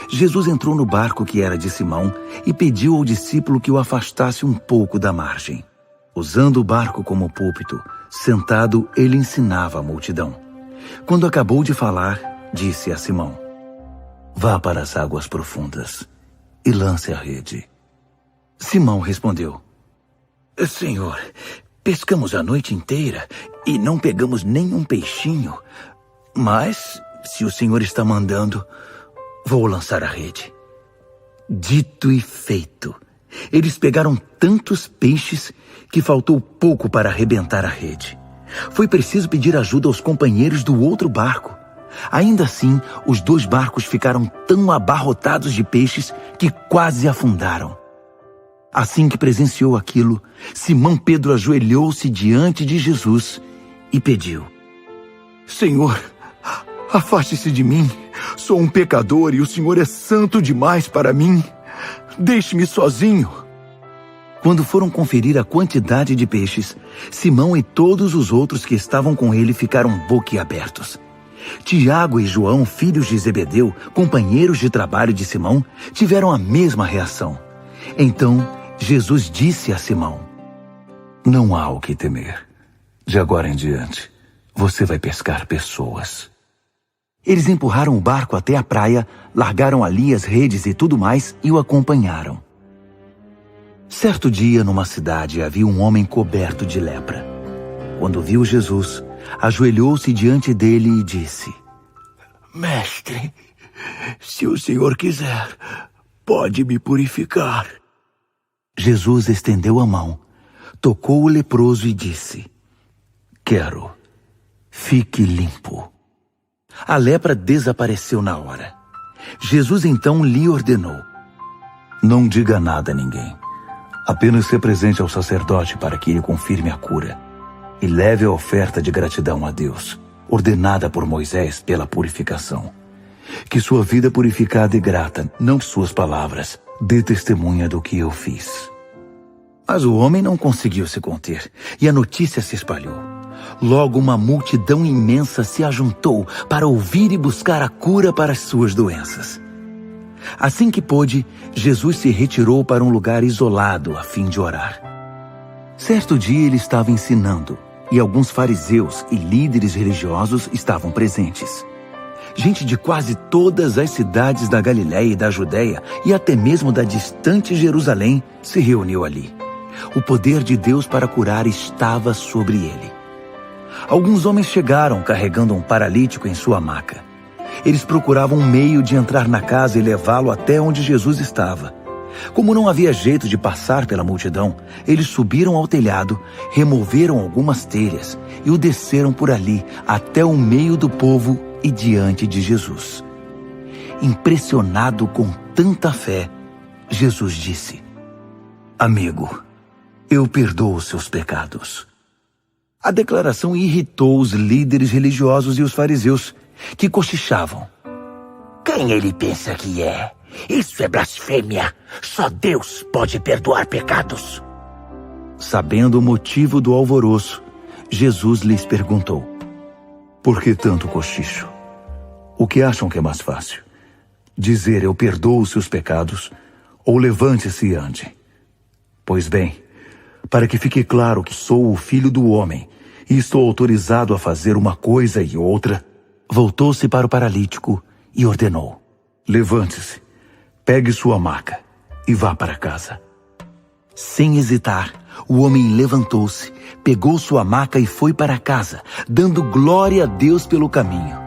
Speaker 2: Jesus entrou no barco que era de Simão e pediu ao discípulo que o afastasse um pouco da margem. Usando o barco como púlpito, sentado, ele ensinava a multidão. Quando acabou de falar, disse a Simão: Vá para as águas profundas e lance a rede. Simão respondeu: Senhor, pescamos a noite inteira e não pegamos nenhum peixinho. Mas, se o Senhor está mandando, vou lançar a rede. Dito e feito. Eles pegaram tantos peixes que faltou pouco para arrebentar a rede. Foi preciso pedir ajuda aos companheiros do outro barco. Ainda assim, os 2 barcos ficaram tão abarrotados de peixes que quase afundaram. Assim que presenciou aquilo, Simão Pedro ajoelhou-se diante de Jesus e pediu: Senhor, afaste-se de mim. Sou um pecador e o Senhor é santo demais para mim. Deixe-me sozinho. Quando foram conferir a quantidade de peixes, Simão e todos os outros que estavam com ele ficaram boquiabertos. Tiago e João, filhos de Zebedeu, companheiros de trabalho de Simão, tiveram a mesma reação. Então, Jesus disse a Simão: Não há o que temer. De agora em diante, você vai pescar pessoas.
Speaker 1: Eles empurraram o barco até a praia, largaram ali as redes e tudo mais e o acompanharam. Certo dia, numa cidade, havia um homem coberto de lepra. Quando viu Jesus, ajoelhou-se diante dele e disse:
Speaker 2: Mestre, se o Senhor quiser, pode me purificar.
Speaker 1: Jesus estendeu a mão, tocou o leproso e disse: Quero, fique limpo. A lepra desapareceu na hora. Jesus então lhe ordenou: Não diga nada a ninguém. Apenas se apresente ao sacerdote para que ele confirme a cura e leve a oferta de gratidão a Deus, ordenada por Moisés pela purificação. Que sua vida purificada e grata, não suas palavras, dê testemunha do que eu fiz. Mas o homem não conseguiu se conter, e a notícia se espalhou. Logo uma multidão imensa se ajuntou para ouvir e buscar a cura para as suas doenças. Assim que pôde, Jesus se retirou para um lugar isolado a fim de orar. Certo dia ele estava ensinando, e alguns fariseus e líderes religiosos estavam presentes. Gente de quase todas as cidades da Galiléia e da Judéia, e até mesmo da distante Jerusalém, se reuniu ali. O poder de Deus para curar estava sobre ele. Alguns homens chegaram carregando um paralítico em sua maca. Eles procuravam um meio de entrar na casa e levá-lo até onde Jesus estava. Como não havia jeito de passar pela multidão, eles subiram ao telhado, removeram algumas telhas e o desceram por ali até o meio do povo e diante de Jesus. Impressionado com tanta fé, Jesus disse: Amigo, eu perdoo os seus pecados. A declaração irritou os líderes religiosos e os fariseus, que cochichavam:
Speaker 3: Quem ele pensa que é? Isso é blasfêmia. Só Deus pode perdoar pecados.
Speaker 1: Sabendo o motivo do alvoroço, Jesus lhes perguntou: Por que tanto cochicho? O que acham que é mais fácil? Dizer eu perdoo os seus pecados, ou levante-se e ande? Pois bem, para que fique claro que sou o Filho do Homem e estou autorizado a fazer uma coisa e outra, voltou-se para o paralítico e ordenou: Levante-se, pegue sua maca e vá para casa. Sem hesitar, o homem levantou-se, pegou sua maca e foi para casa, dando glória a Deus pelo caminho.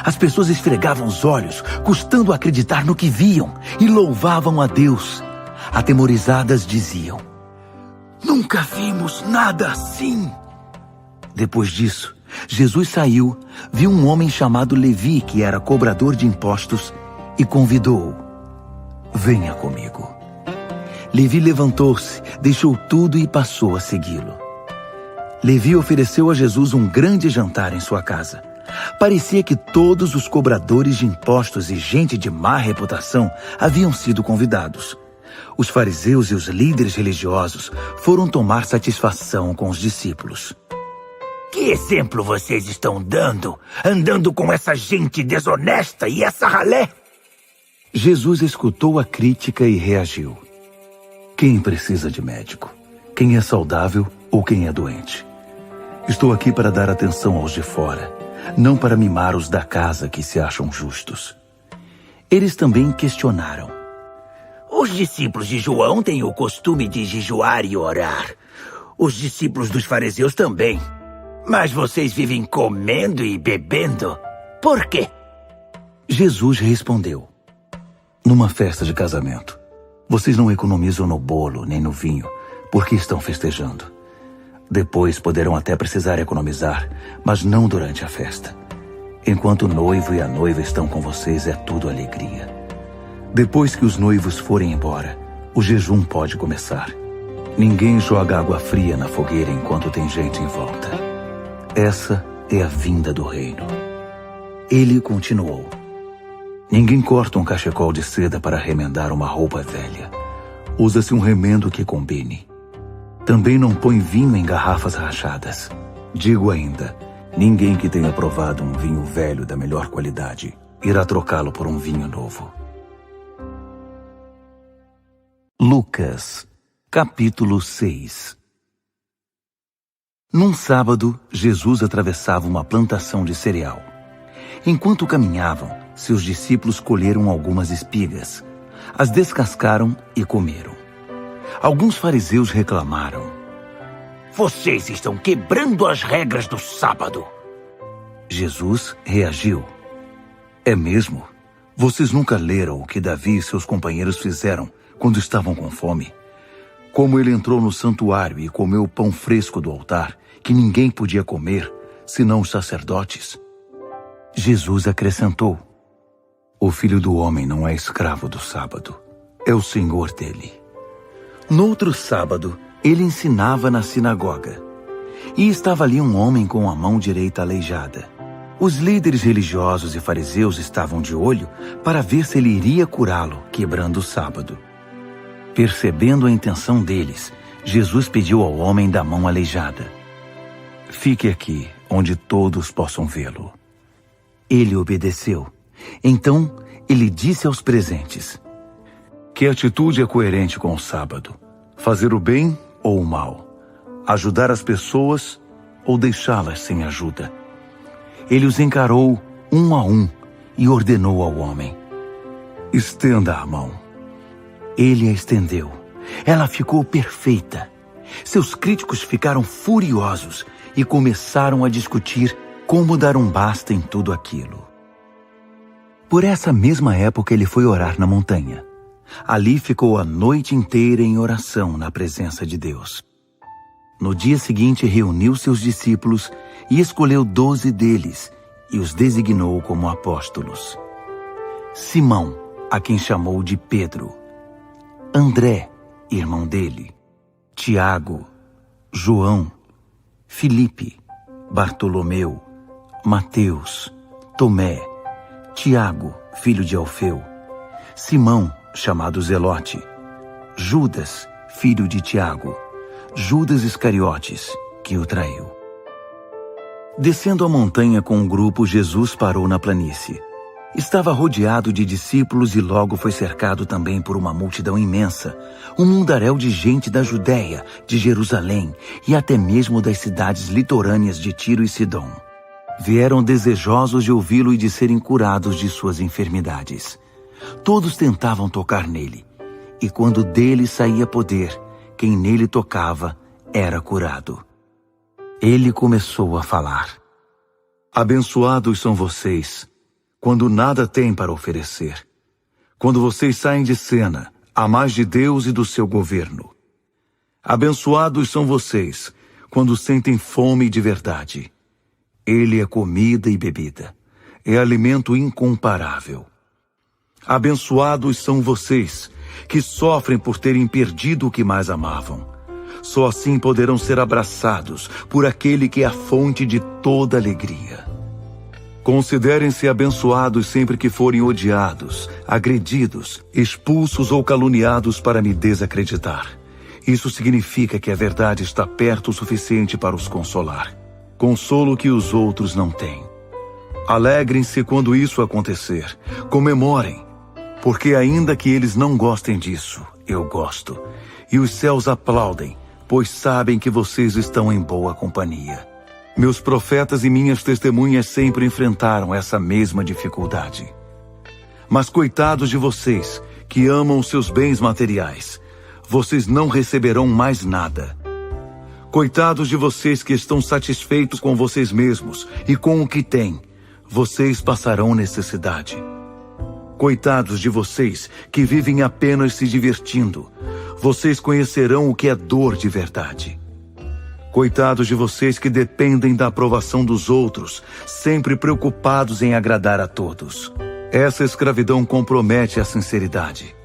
Speaker 1: As pessoas esfregavam os olhos, custando acreditar no que viam, e louvavam a Deus. Atemorizadas diziam: Nunca vimos nada assim. Depois disso, Jesus saiu, viu um homem chamado Levi, que era cobrador de impostos, e convidou-o: Venha comigo. Levi levantou-se, deixou tudo e passou a segui-lo. Levi ofereceu a Jesus um grande jantar em sua casa. Parecia que todos os cobradores de impostos e gente de má reputação haviam sido convidados. Os fariseus e os líderes religiosos foram tomar satisfação com os discípulos.
Speaker 3: Que exemplo vocês estão dando, andando com essa gente desonesta e essa ralé?
Speaker 1: Jesus escutou a crítica e reagiu: Quem precisa de médico? Quem é saudável ou quem é doente? Estou aqui para dar atenção aos de fora, não para mimar os da casa que se acham justos. Eles também questionaram:
Speaker 3: Os discípulos de João têm o costume de jejuar e orar. Os discípulos dos fariseus também. Mas vocês vivem comendo e bebendo. Por quê?
Speaker 1: Jesus respondeu: Numa festa de casamento, vocês não economizam no bolo nem no vinho, porque estão festejando. Depois poderão até precisar economizar, mas não durante a festa. Enquanto o noivo e a noiva estão com vocês, é tudo alegria. Depois que os noivos forem embora, o jejum pode começar. Ninguém joga água fria na fogueira enquanto tem gente em volta. Essa é a vinda do reino. Ele continuou: Ninguém corta um cachecol de seda para remendar uma roupa velha. Usa-se um remendo que combine. Também não põe vinho em garrafas rachadas. Digo ainda, ninguém que tenha provado um vinho velho da melhor qualidade irá trocá-lo por um vinho novo. Lucas, capítulo 6. Num sábado, Jesus atravessava uma plantação de cereal. Enquanto caminhavam, seus discípulos colheram algumas espigas, as descascaram e comeram. Alguns fariseus reclamaram:
Speaker 3: Vocês estão quebrando as regras do sábado.
Speaker 1: Jesus reagiu: É mesmo? Vocês nunca leram o que Davi e seus companheiros fizeram quando estavam com fome? Como ele entrou no santuário e comeu o pão fresco do altar, que ninguém podia comer, senão os sacerdotes? Jesus acrescentou: O Filho do Homem não é escravo do sábado, é o Senhor dele. No outro sábado, ele ensinava na sinagoga. E estava ali um homem com a mão direita aleijada. Os líderes religiosos e fariseus estavam de olho para ver se ele iria curá-lo, quebrando o sábado. Percebendo a intenção deles, Jesus pediu ao homem da mão aleijada: Fique aqui, onde todos possam vê-lo. Ele obedeceu. Então, ele disse aos presentes: Que atitude é coerente com o sábado? Fazer o bem ou o mal? Ajudar as pessoas ou deixá-las sem ajuda? Ele os encarou um a um e ordenou ao homem: Estenda a mão. Ele a estendeu. Ela ficou perfeita. Seus críticos ficaram furiosos e começaram a discutir como dar um basta em tudo aquilo. Por essa mesma época ele foi orar na montanha. Ali ficou a noite inteira em oração na presença de Deus. No dia seguinte reuniu seus discípulos e escolheu 12 deles e os designou como apóstolos: Simão, a quem chamou de Pedro; André, irmão dele; Tiago; João; Filipe; Bartolomeu; Mateus; Tomé; Tiago, filho de Alfeu; Simão, chamado Zelote; Judas, filho de Tiago; Judas Iscariotes, que o traiu. Descendo a montanha com um grupo, Jesus parou na planície. Estava rodeado de discípulos e logo foi cercado também por uma multidão imensa, um mundaréu de gente da Judéia, de Jerusalém e até mesmo das cidades litorâneas de Tiro e Sidom. Vieram desejosos de ouvi-lo e de serem curados de suas enfermidades. Todos tentavam tocar nele, e quando dele saía poder, quem nele tocava era curado. Ele começou a falar: Abençoados são vocês, quando nada têm para oferecer. Quando vocês saem de cena, a mais de Deus e do seu governo. Abençoados são vocês, quando sentem fome de verdade. Ele é comida e bebida, é alimento incomparável. Abençoados são vocês, que sofrem por terem perdido o que mais amavam. Só assim poderão ser abraçados por aquele que é a fonte de toda alegria. Considerem-se abençoados sempre que forem odiados, agredidos, expulsos ou caluniados para me desacreditar. Isso significa que a verdade está perto o suficiente para os consolar. Consolo que os outros não têm. Alegrem-se quando isso acontecer. Comemorem, porque ainda que eles não gostem disso, eu gosto. E os céus aplaudem, pois sabem que vocês estão em boa companhia. Meus profetas e minhas testemunhas sempre enfrentaram essa mesma dificuldade. Mas coitados de vocês, que amam os seus bens materiais, vocês não receberão mais nada. Coitados de vocês que estão satisfeitos com vocês mesmos e com o que têm, vocês passarão necessidade. Coitados de vocês que vivem apenas se divertindo, vocês conhecerão o que é dor de verdade. Coitados de vocês que dependem da aprovação dos outros, sempre preocupados em agradar a todos. Essa escravidão compromete a sinceridade.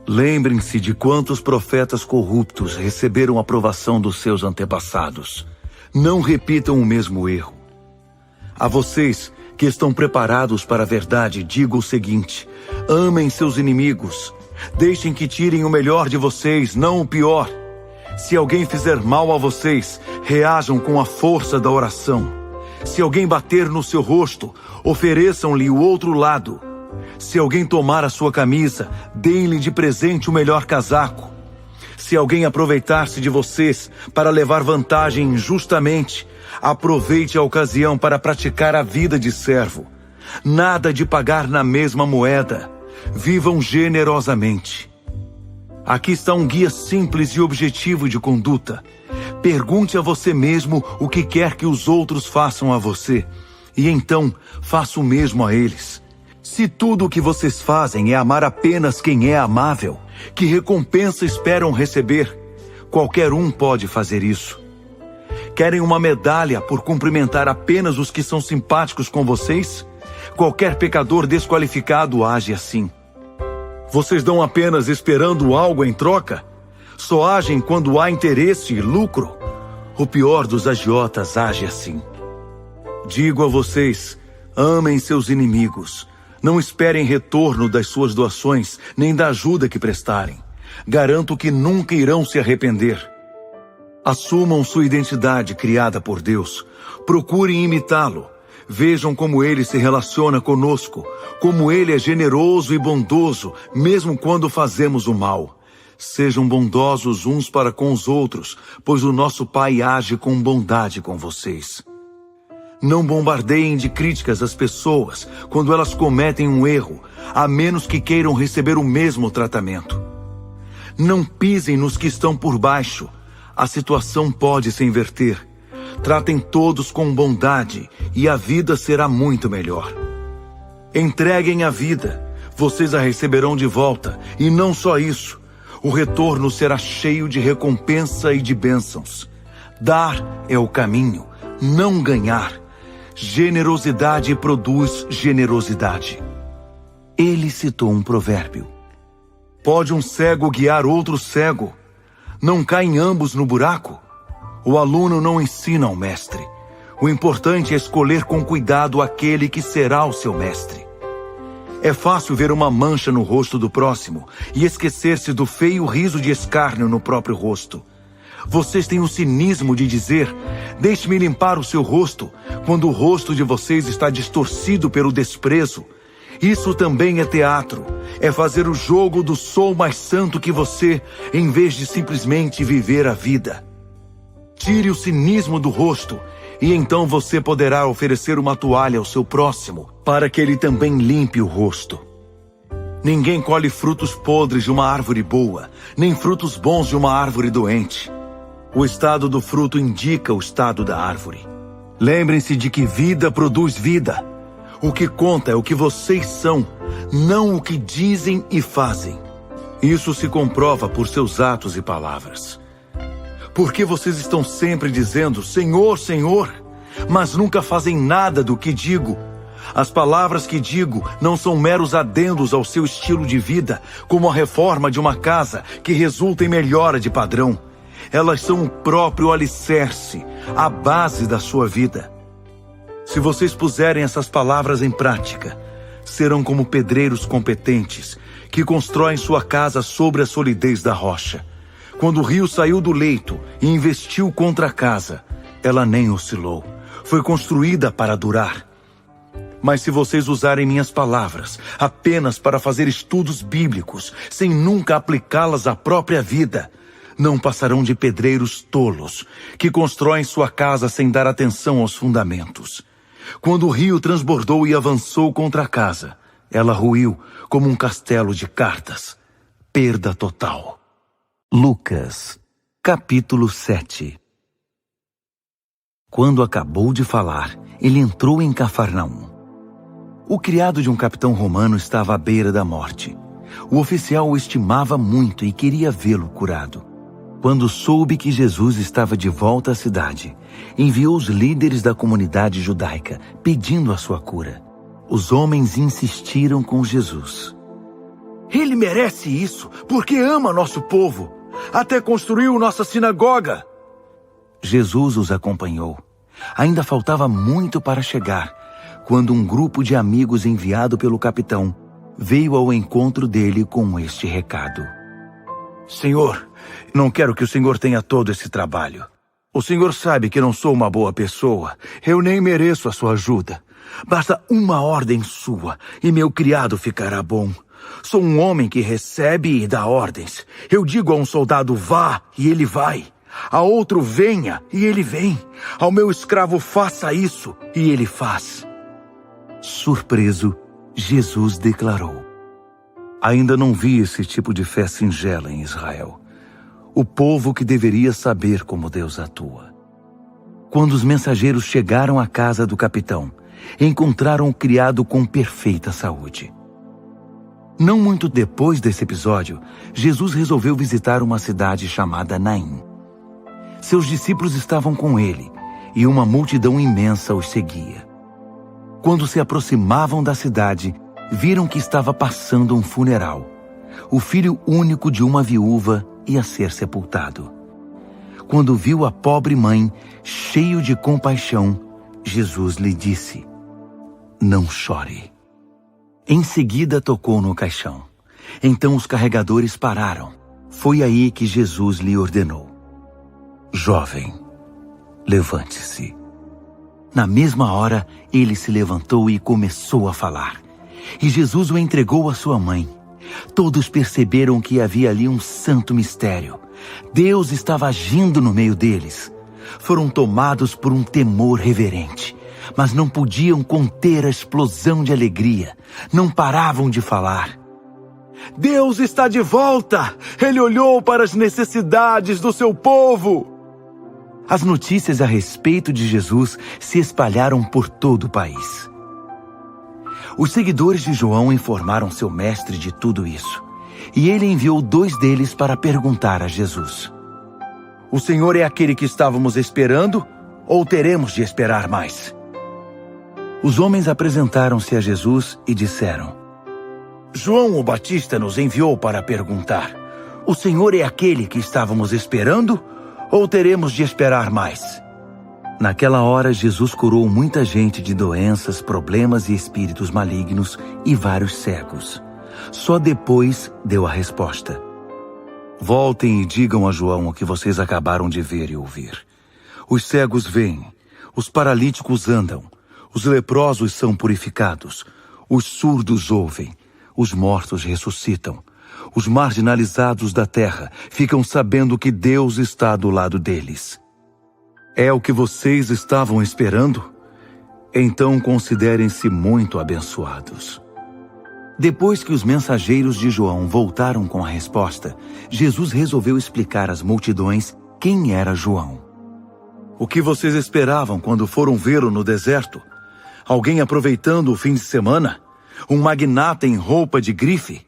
Speaker 1: Lembrem-se de quantos profetas corruptos receberam a aprovação dos seus antepassados. Não repitam o mesmo erro. A vocês que estão preparados para a verdade, digo o seguinte: amem seus inimigos. Deixem que tirem o melhor de vocês, não o pior. Se alguém fizer mal a vocês, reajam com a força da oração. Se alguém bater no seu rosto, ofereçam-lhe o outro lado. Se alguém tomar a sua camisa, deem-lhe de presente o melhor casaco. Se alguém aproveitar-se de vocês para levar vantagem injustamente, aproveite a ocasião para praticar a vida de servo.
Speaker 2: Nada de pagar na mesma moeda. Vivam generosamente. Aqui está um guia simples e objetivo de conduta. Pergunte a você mesmo o que quer que os outros façam a você, e então faça o mesmo a eles. Se tudo o que vocês fazem é amar apenas quem é amável, que recompensa esperam receber? Qualquer um pode fazer isso. Querem uma medalha por cumprimentar apenas os que são simpáticos com vocês? Qualquer pecador desqualificado age assim. Vocês dão apenas esperando algo em troca? Só agem quando há interesse e lucro? O pior dos agiotas age assim. Digo a vocês, amem seus inimigos. Não esperem retorno das suas doações, nem da ajuda que prestarem. Garanto que nunca irão se arrepender. Assumam sua identidade criada por Deus. Procurem imitá-lo. Vejam como ele se relaciona conosco, como ele é generoso e bondoso, mesmo quando fazemos o mal. Sejam bondosos uns para com os outros, pois o nosso Pai age com bondade com vocês. Não bombardeiem de críticas as pessoas quando elas cometem um erro, a menos que queiram receber o mesmo tratamento. Não pisem nos que estão por baixo. A situação pode se inverter. Tratem todos com bondade e a vida será muito melhor. Entreguem a vida. Vocês a receberão de volta. E não só isso. O retorno será cheio de recompensa e de bênçãos. Dar é o caminho, não ganhar. Generosidade produz generosidade. Ele citou um provérbio. Pode um cego guiar outro cego? Não caem ambos no buraco? O aluno não ensina ao mestre. O importante é escolher com cuidado aquele que será o seu mestre. É fácil ver uma mancha no rosto do próximo e esquecer-se do feio riso de escárnio no próprio rosto. Vocês têm o cinismo de dizer, deixe-me limpar o seu rosto, quando o rosto de vocês está distorcido pelo desprezo. Isso também é teatro. É fazer o jogo do sou mais santo que você, em vez de simplesmente viver a vida. Tire o cinismo do rosto, e então você poderá oferecer uma toalha ao seu próximo, para que ele também limpe o rosto. Ninguém colhe frutos podres de uma árvore boa, nem frutos bons de uma árvore doente. O estado do fruto indica o estado da árvore. Lembrem-se de que vida produz vida. O que conta é o que vocês são, não o que dizem e fazem. Isso se comprova por seus atos e palavras. Por que vocês estão sempre dizendo, Senhor, Senhor, mas nunca fazem nada do que digo? As palavras que digo não são meros adendos ao seu estilo de vida, como a reforma de uma casa que resulta em melhora de padrão. Elas são o próprio alicerce, a base da sua vida. Se vocês puserem essas palavras em prática, serão como pedreiros competentes que constroem sua casa sobre a solidez da rocha. Quando o rio saiu do leito e investiu contra a casa, ela nem oscilou. Foi construída para durar. Mas se vocês usarem minhas palavras apenas para fazer estudos bíblicos, sem nunca aplicá-las à própria vida, não passarão de pedreiros tolos, que constroem sua casa sem dar atenção aos fundamentos. Quando o rio transbordou e avançou contra a casa, ela ruiu como um castelo de cartas. Perda total.
Speaker 1: Lucas, capítulo 7. Quando acabou de falar, ele entrou em Cafarnaum. O criado de um capitão romano estava à beira da morte. O oficial o estimava muito e queria vê-lo curado. Quando soube que Jesus estava de volta à cidade, enviou os líderes da comunidade judaica, pedindo a sua cura. Os homens insistiram com Jesus.
Speaker 2: Ele merece isso, porque ama nosso povo. Até construiu nossa sinagoga.
Speaker 1: Jesus os acompanhou. Ainda faltava muito para chegar, quando um grupo de amigos enviado pelo capitão veio ao encontro dele com este recado.
Speaker 2: Senhor, não quero que o senhor tenha todo esse trabalho. O senhor sabe que não sou uma boa pessoa. Eu nem mereço a sua ajuda. Basta uma ordem sua e meu criado ficará bom. Sou um homem que recebe e dá ordens. Eu digo a um soldado vá e ele vai. A outro venha e ele vem. Ao meu escravo faça isso e ele faz.
Speaker 1: Surpreso, Jesus declarou: ainda não vi esse tipo de fé singela em Israel. O povo que deveria saber como Deus atua. Quando os mensageiros chegaram à casa do capitão, encontraram o criado com perfeita saúde. Não muito depois desse episódio, Jesus resolveu visitar uma cidade chamada Naim. Seus discípulos estavam com ele, e uma multidão imensa os seguia. Quando se aproximavam da cidade, viram que estava passando um funeral. O filho único de uma viúva ia ser sepultado. Quando viu a pobre mãe, cheio de compaixão, Jesus lhe disse: não chore. Em seguida tocou no caixão. Então os carregadores pararam. Foi aí que Jesus lhe ordenou: jovem, levante-se. Na mesma hora, ele se levantou e começou a falar. E Jesus o entregou à sua mãe. Todos perceberam que havia ali um santo mistério. Deus estava agindo no meio deles. Foram tomados por um temor reverente, mas não podiam conter a explosão de alegria. Não paravam de falar: Deus está de volta! Ele olhou para as necessidades do seu povo! As notícias a respeito de Jesus se espalharam por todo o país. Os seguidores de João informaram seu mestre de tudo isso, e ele enviou 2 deles para perguntar a Jesus: o Senhor é aquele que estávamos esperando, ou teremos de esperar mais? Os homens apresentaram-se a Jesus e disseram: João o Batista nos enviou para perguntar: o Senhor é aquele que estávamos esperando, ou teremos de esperar mais? Naquela hora, Jesus curou muita gente de doenças, problemas e espíritos malignos e vários cegos. Só depois deu a resposta: voltem e digam a João o que vocês acabaram de ver e ouvir. Os cegos veem, os paralíticos andam, os leprosos são purificados, os surdos ouvem, os mortos ressuscitam, os marginalizados da terra ficam sabendo que Deus está do lado deles. É o que vocês estavam esperando? Então considerem-se muito abençoados. Depois que os mensageiros de João voltaram com a resposta, Jesus resolveu explicar às multidões quem era João. O que vocês esperavam quando foram vê-lo no deserto? Alguém aproveitando o fim de semana? Um magnata em roupa de grife?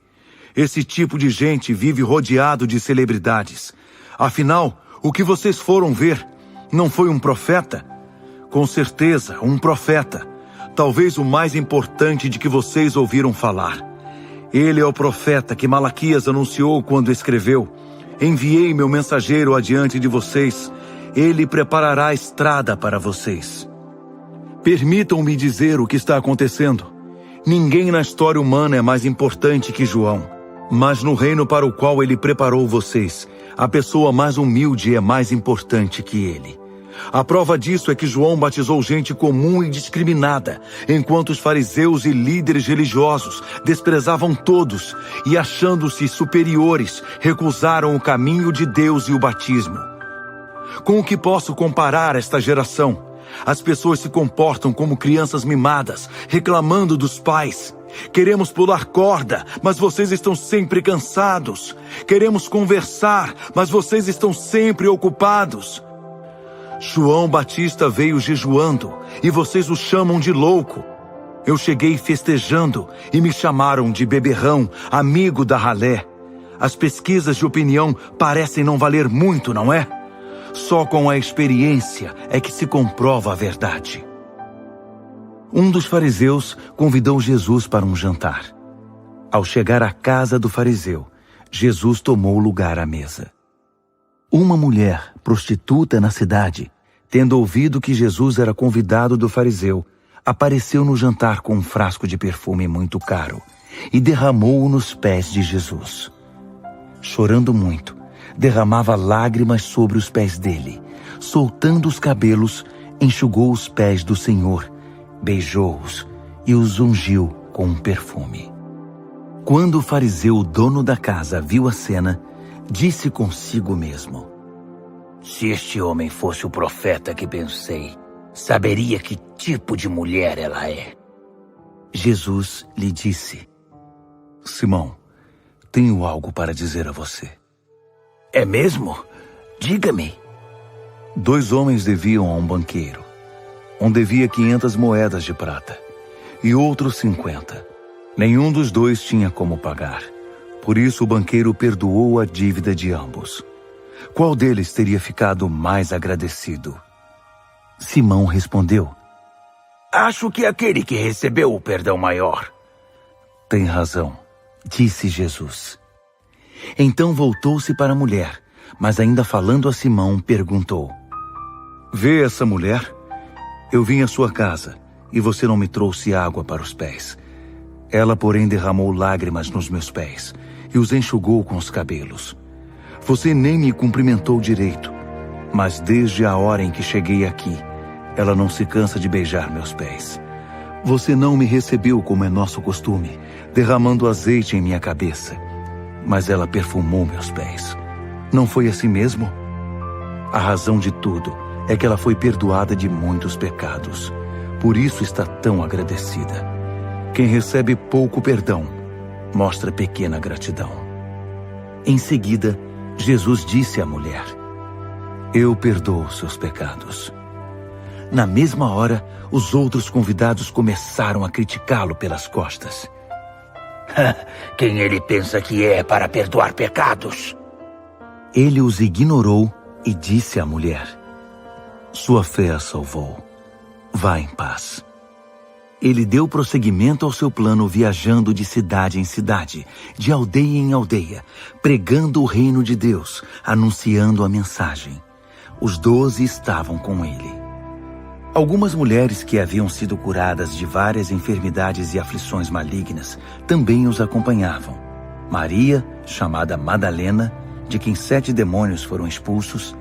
Speaker 1: Esse tipo de gente vive rodeado de celebridades. Afinal, o que vocês foram ver não foi um profeta? Com certeza, um profeta. Talvez o mais importante de que vocês ouviram falar. Ele é o profeta que Malaquias anunciou quando escreveu: enviei meu mensageiro adiante de vocês. Ele preparará a estrada para vocês. Permitam-me dizer o que está acontecendo. Ninguém na história humana é mais importante que João. Mas no reino para o qual ele preparou vocês, a pessoa mais humilde é mais importante que ele. A prova disso é que João batizou gente comum e discriminada, enquanto os fariseus e líderes religiosos desprezavam todos e, achando-se superiores, recusaram o caminho de Deus e o batismo. Com o que posso comparar esta geração? As pessoas se comportam como crianças mimadas, reclamando dos pais. Queremos pular corda, mas vocês estão sempre cansados. Queremos conversar, mas vocês estão sempre ocupados. João Batista veio jejuando, e vocês o chamam de louco. Eu cheguei festejando, e me chamaram de beberrão, amigo da ralé. As pesquisas de opinião parecem não valer muito, não é? Só com a experiência é que se comprova a verdade. Um dos fariseus convidou Jesus para um jantar. Ao chegar à casa do fariseu, Jesus tomou lugar à mesa. Uma mulher, prostituta na cidade, tendo ouvido que Jesus era convidado do fariseu, apareceu no jantar com um frasco de perfume muito caro e derramou-o nos pés de Jesus. Chorando muito, derramava lágrimas sobre os pés dele. Soltando os cabelos, enxugou os pés do Senhor, beijou-os e os ungiu com um perfume. Quando o fariseu, o dono da casa, viu a cena, disse consigo mesmo: se este homem fosse o profeta que pensei, saberia que tipo de mulher ela é. Jesus lhe disse: Simão, tenho algo para dizer a você.
Speaker 3: É mesmo? Diga-me.
Speaker 1: 2 homens deviam a um banqueiro. Um devia 500 moedas de prata e outro 50. Nenhum dos 2 tinha como pagar. Por isso o banqueiro perdoou a dívida de ambos. Qual deles teria ficado mais agradecido? Simão respondeu:
Speaker 3: Acho que aquele que recebeu o perdão maior.
Speaker 1: Tem razão, disse Jesus. Então voltou-se para a mulher, mas ainda falando a Simão, perguntou: Vê essa mulher? Eu vim à sua casa e você não me trouxe água para os pés. Ela, porém, derramou lágrimas nos meus pés e os enxugou com os cabelos. Você nem me cumprimentou direito, mas desde a hora em que cheguei aqui, ela não se cansa de beijar meus pés. Você não me recebeu como é nosso costume, derramando azeite em minha cabeça, mas ela perfumou meus pés. Não foi assim mesmo? A razão de tudo é que ela foi perdoada de muitos pecados. Por isso está tão agradecida. Quem recebe pouco perdão, mostra pequena gratidão. Em seguida, Jesus disse à mulher: Eu perdoo seus pecados. Na mesma hora, os outros convidados começaram a criticá-lo pelas costas.
Speaker 3: Quem ele pensa que é para perdoar pecados?
Speaker 1: Ele os ignorou e disse à mulher: Sua fé a salvou. Vá em paz. Ele deu prosseguimento ao seu plano, viajando de cidade em cidade, de aldeia em aldeia, pregando o reino de Deus, anunciando a mensagem. Os 12 estavam com ele. Algumas mulheres que haviam sido curadas de várias enfermidades e aflições malignas também os acompanhavam. Maria, chamada Madalena, de quem 7 demônios foram expulsos;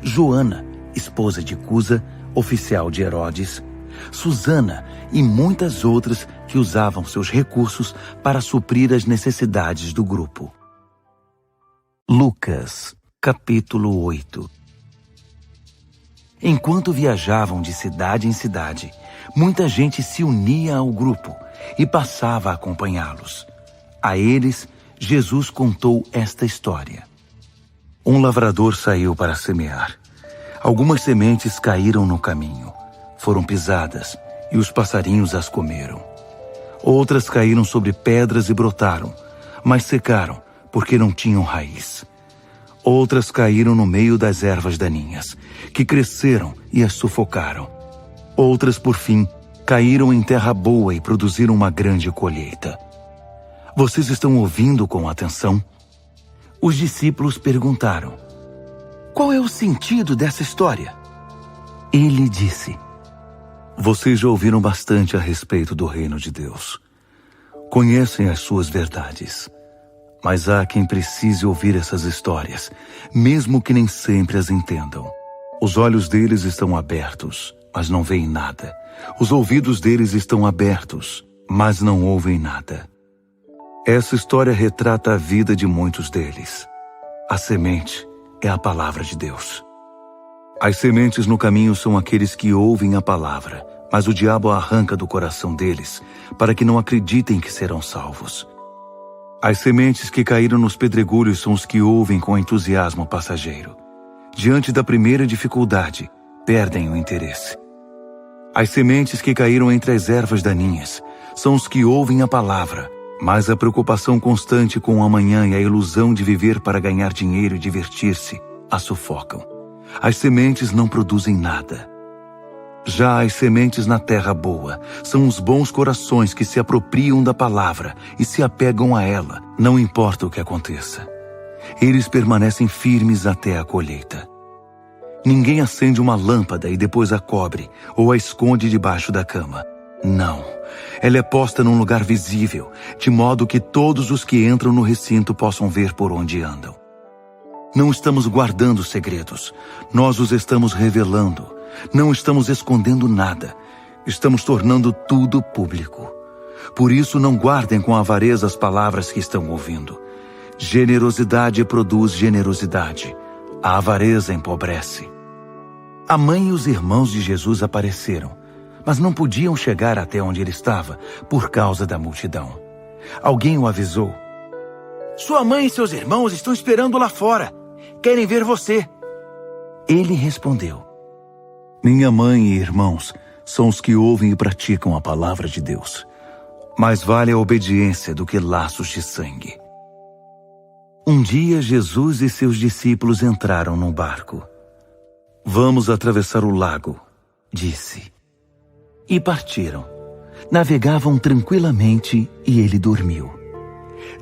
Speaker 1: Joana, esposa de Cusa, oficial de Herodes; Susana e muitas outras que usavam seus recursos para suprir as necessidades do grupo. Lucas, capítulo 8. Enquanto viajavam de cidade em cidade, muita gente se unia ao grupo e passava a acompanhá-los. A eles, Jesus contou esta história. Um lavrador saiu para semear. Algumas sementes caíram no caminho. Foram pisadas e os passarinhos as comeram. Outras caíram sobre pedras e brotaram, mas secaram porque não tinham raiz. Outras caíram no meio das ervas daninhas, que cresceram e as sufocaram. Outras, por fim, caíram em terra boa e produziram uma grande colheita. Vocês estão ouvindo com atenção? Os discípulos perguntaram: Qual é o sentido dessa história? Ele disse: Vocês já ouviram bastante a respeito do reino de Deus. Conhecem as suas verdades. Mas há quem precise ouvir essas histórias, mesmo que nem sempre as entendam. Os olhos deles estão abertos, mas não veem nada. Os ouvidos deles estão abertos, mas não ouvem nada. Essa história retrata a vida de muitos deles. A semente é a palavra de Deus. As sementes no caminho são aqueles que ouvem a palavra, mas o diabo a arranca do coração deles, para que não acreditem que serão salvos. As sementes que caíram nos pedregulhos são os que ouvem com entusiasmo passageiro. Diante da primeira dificuldade, perdem o interesse. As sementes que caíram entre as ervas daninhas são os que ouvem a palavra, mas a preocupação constante com o amanhã e a ilusão de viver para ganhar dinheiro e divertir-se a sufocam. As sementes não produzem nada. Já as sementes na terra boa são os bons corações que se apropriam da palavra e se apegam a ela, não importa o que aconteça. Eles permanecem firmes até a colheita. Ninguém acende uma lâmpada e depois a cobre ou a esconde debaixo da cama. Não, ela é posta num lugar visível, de modo que todos os que entram no recinto possam ver por onde andam. Não estamos guardando segredos, nós os estamos revelando. Não estamos escondendo nada, estamos tornando tudo público. Por isso não guardem com avareza as palavras que estão ouvindo. Generosidade produz generosidade, a avareza empobrece. A mãe e os irmãos de Jesus apareceram, mas não podiam chegar até onde ele estava por causa da multidão. Alguém o avisou.
Speaker 2: Sua mãe e seus irmãos estão esperando lá fora. Querem ver você.
Speaker 1: Ele respondeu. Minha mãe e irmãos são os que ouvem e praticam a palavra de Deus. Mais vale a obediência do que laços de sangue. Um dia, Jesus e seus discípulos entraram num barco. Vamos atravessar o lago, disse. E partiram. Navegavam tranquilamente e ele dormiu.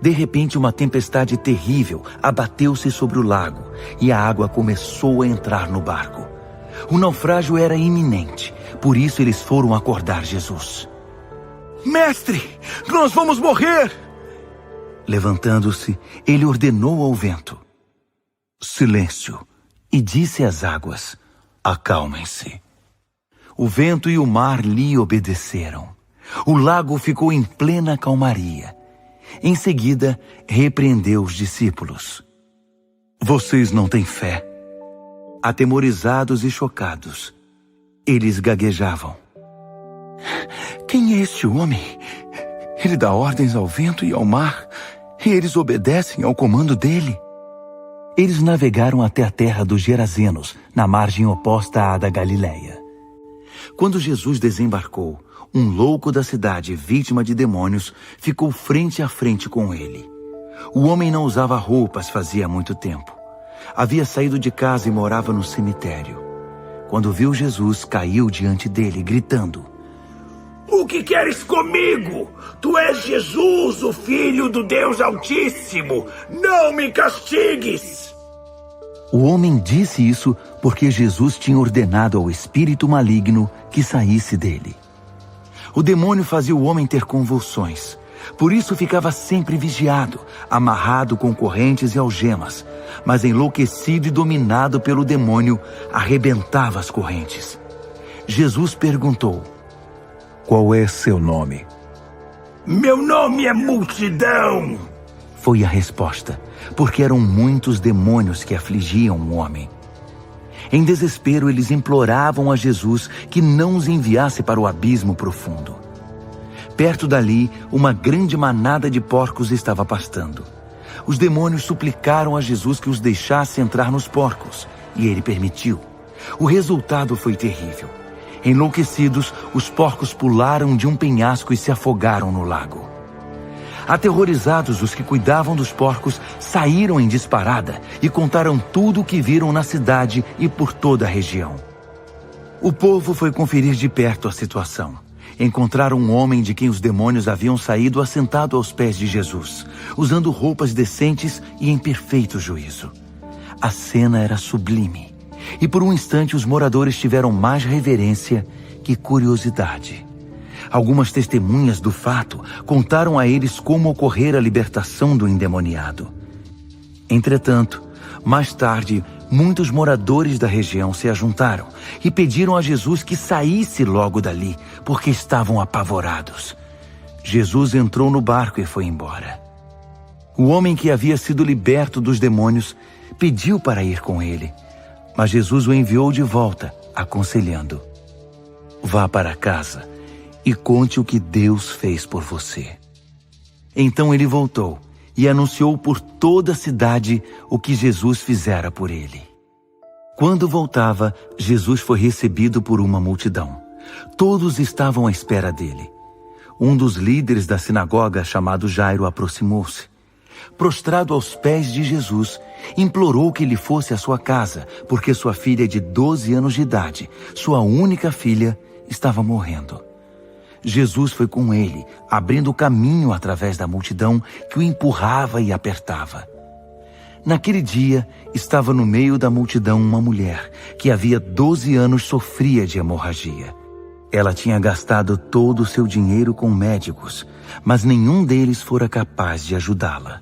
Speaker 1: De repente, uma tempestade terrível abateu-se sobre o lago e a água começou a entrar no barco. O naufrágio era iminente, por isso eles foram acordar Jesus.
Speaker 2: Mestre, nós vamos morrer!
Speaker 1: Levantando-se, ele ordenou ao vento. Silêncio, e disse às águas, acalmem-se. O vento e o mar lhe obedeceram. O lago ficou em plena calmaria. Em seguida, repreendeu os discípulos. Vocês não têm fé? Atemorizados e chocados, eles gaguejavam. Quem é este homem? Ele dá ordens ao vento e ao mar, e eles obedecem ao comando dele. Eles navegaram até a terra dos Gerazenos, na margem oposta à da Galileia. Quando Jesus desembarcou, um louco da cidade, vítima de demônios, ficou frente a frente com ele. O homem não usava roupas fazia muito tempo. Havia saído de casa e morava no cemitério. Quando viu Jesus, caiu diante dele, gritando.
Speaker 3: O que queres comigo? Tu és Jesus, o Filho do Deus Altíssimo. Não me castigues!
Speaker 1: O homem disse isso porque Jesus tinha ordenado ao espírito maligno que saísse dele. O demônio fazia o homem ter convulsões. Por isso ficava sempre vigiado, amarrado com correntes e algemas, mas enlouquecido e dominado pelo demônio, arrebentava as correntes. Jesus perguntou, qual é seu nome?
Speaker 3: Meu nome é Multidão,
Speaker 1: foi a resposta, porque eram muitos demônios que afligiam o homem. Em desespero, eles imploravam a Jesus que não os enviasse para o abismo profundo. Perto dali, uma grande manada de porcos estava pastando. Os demônios suplicaram a Jesus que os deixasse entrar nos porcos, e ele permitiu. O resultado foi terrível. Enlouquecidos, os porcos pularam de um penhasco e se afogaram no lago. Aterrorizados, os que cuidavam dos porcos saíram em disparada e contaram tudo o que viram na cidade e por toda a região. O povo foi conferir de perto a situação. Encontraram um homem de quem os demônios haviam saído assentado aos pés de Jesus, usando roupas decentes e em perfeito juízo. A cena era sublime, e por um instante os moradores tiveram mais reverência que curiosidade. Algumas testemunhas do fato contaram a eles como ocorrera a libertação do endemoniado. Entretanto, mais tarde, muitos moradores da região se ajuntaram e pediram a Jesus que saísse logo dali, porque estavam apavorados. Jesus entrou no barco e foi embora. O homem que havia sido liberto dos demônios pediu para ir com ele, mas Jesus o enviou de volta, aconselhando: vá para casa e conte o que Deus fez por você. Então ele voltou e anunciou por toda a cidade o que Jesus fizera por ele. Quando voltava, Jesus foi recebido por uma multidão. Todos estavam à espera dele. Um dos líderes da sinagoga, chamado Jairo, aproximou-se. Prostrado aos pés de Jesus, implorou que ele fosse à sua casa, porque sua filha de 12 anos de idade, sua única filha, estava morrendo. Jesus foi com ele, abrindo o caminho através da multidão que o empurrava e apertava. Naquele dia, estava no meio da multidão uma mulher que havia 12 anos sofria de hemorragia. Ela tinha gastado todo o seu dinheiro com médicos, mas nenhum deles fora capaz de ajudá-la.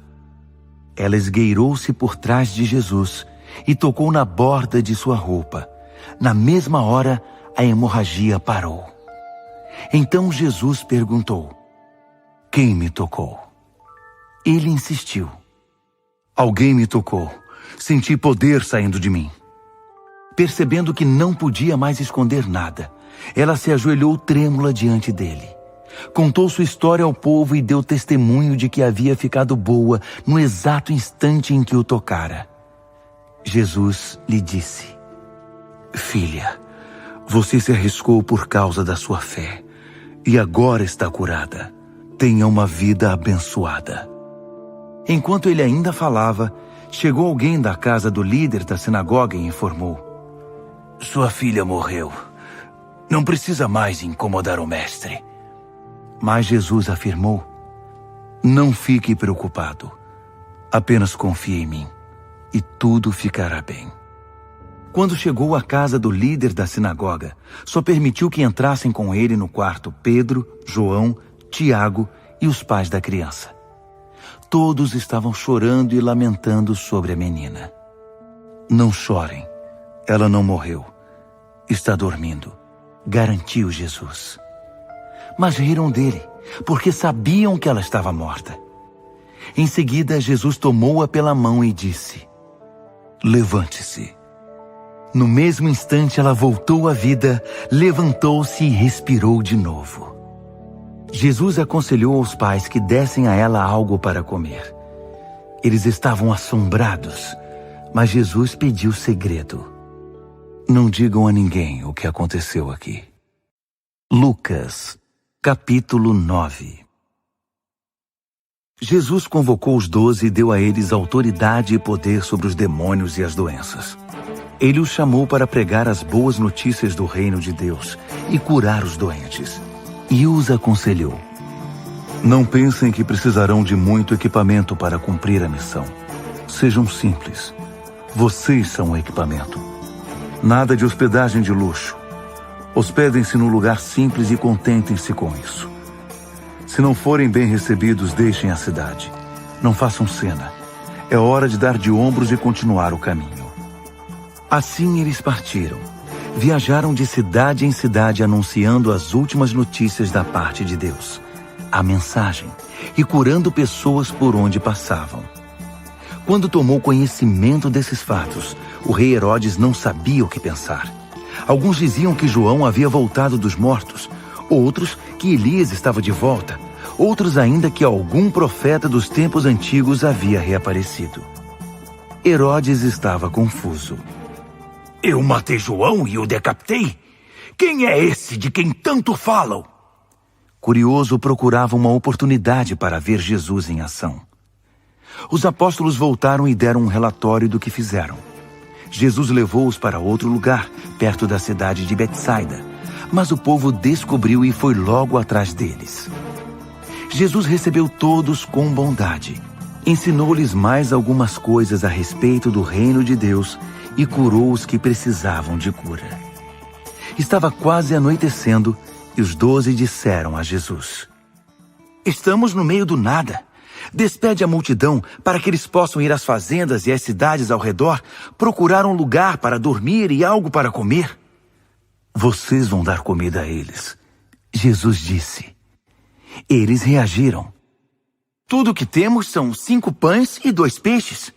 Speaker 1: Ela esgueirou-se por trás de Jesus e tocou na borda de sua roupa. Na mesma hora, a hemorragia parou. Então Jesus perguntou: quem me tocou? Ele insistiu: alguém me tocou. Senti poder saindo de mim. Percebendo que não podia mais esconder nada, Ela se ajoelhou trêmula diante dele. Contou sua história ao povo e deu testemunho de que havia ficado boa no exato instante em que o tocara. Jesus lhe disse: Filha, você se arriscou por causa da sua fé e agora está curada. Tenha uma vida abençoada. Enquanto ele ainda falava, chegou alguém da casa do líder da sinagoga e informou: Sua filha morreu. Não precisa mais incomodar o mestre. Mas Jesus afirmou: Não fique preocupado. Apenas confie em mim e tudo ficará bem. Quando chegou à casa do líder da sinagoga, só permitiu que entrassem com ele no quarto Pedro, João, Tiago e os pais da criança. Todos estavam chorando e lamentando sobre a menina. Não chorem, ela não morreu. Está dormindo, garantiu Jesus. Mas riram dele, porque sabiam que ela estava morta. Em seguida, Jesus tomou-a pela mão e disse: Levante-se. No mesmo instante, ela voltou à vida, levantou-se e respirou de novo. Jesus aconselhou aos pais que dessem a ela algo para comer. Eles estavam assombrados, mas Jesus pediu segredo. Não digam a ninguém o que aconteceu aqui. Lucas, capítulo 9. Jesus convocou os 12 e deu a eles autoridade e poder sobre os demônios e as doenças. Ele os chamou para pregar as boas notícias do reino de Deus e curar os doentes. E os aconselhou: Não pensem que precisarão de muito equipamento para cumprir a missão. Sejam simples. Vocês são o equipamento. Nada de hospedagem de luxo. Hospedem-se num lugar simples e contentem-se com isso. Se não forem bem recebidos, deixem a cidade. Não façam cena. É hora de dar de ombros e continuar o caminho. Assim eles partiram. Viajaram de cidade em cidade anunciando as últimas notícias da parte de Deus, a mensagem, e curando pessoas por onde passavam. Quando tomou conhecimento desses fatos, o rei Herodes não sabia o que pensar. Alguns diziam que João havia voltado dos mortos, outros que Elias estava de volta, outros ainda que algum profeta dos tempos antigos havia reaparecido. Herodes estava confuso. Eu matei João e o decapitei? Quem é esse de quem tanto falam? Curioso, procurava uma oportunidade para ver Jesus em ação. Os apóstolos voltaram e deram um relatório do que fizeram. Jesus levou-os para outro lugar, perto da cidade de Betsaida, mas o povo descobriu e foi logo atrás deles. Jesus recebeu todos com bondade, ensinou-lhes mais algumas coisas a respeito do reino de Deus e curou os que precisavam de cura. Estava quase anoitecendo e os 12 disseram a Jesus: Estamos no meio do nada. Despede a multidão para que eles possam ir às fazendas e às cidades ao redor, procurar um lugar para dormir e algo para comer. Vocês vão dar comida a eles, Jesus disse. Eles reagiram. Tudo o que temos são 5 pães e 2 peixes.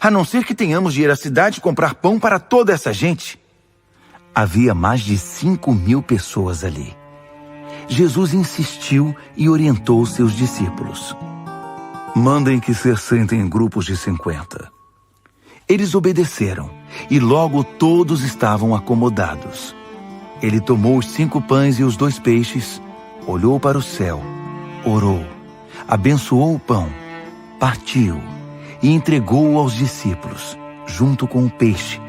Speaker 1: A não ser que tenhamos de ir à cidade comprar pão para toda essa gente. Havia mais de 5.000 pessoas ali. Jesus insistiu e orientou seus discípulos. Mandem que se assentem em grupos de 50. Eles obedeceram e logo todos estavam acomodados. Ele tomou os 5 pães e os 2 peixes, olhou para o céu, orou, abençoou o pão, partiu e entregou-o aos discípulos, junto com o peixe,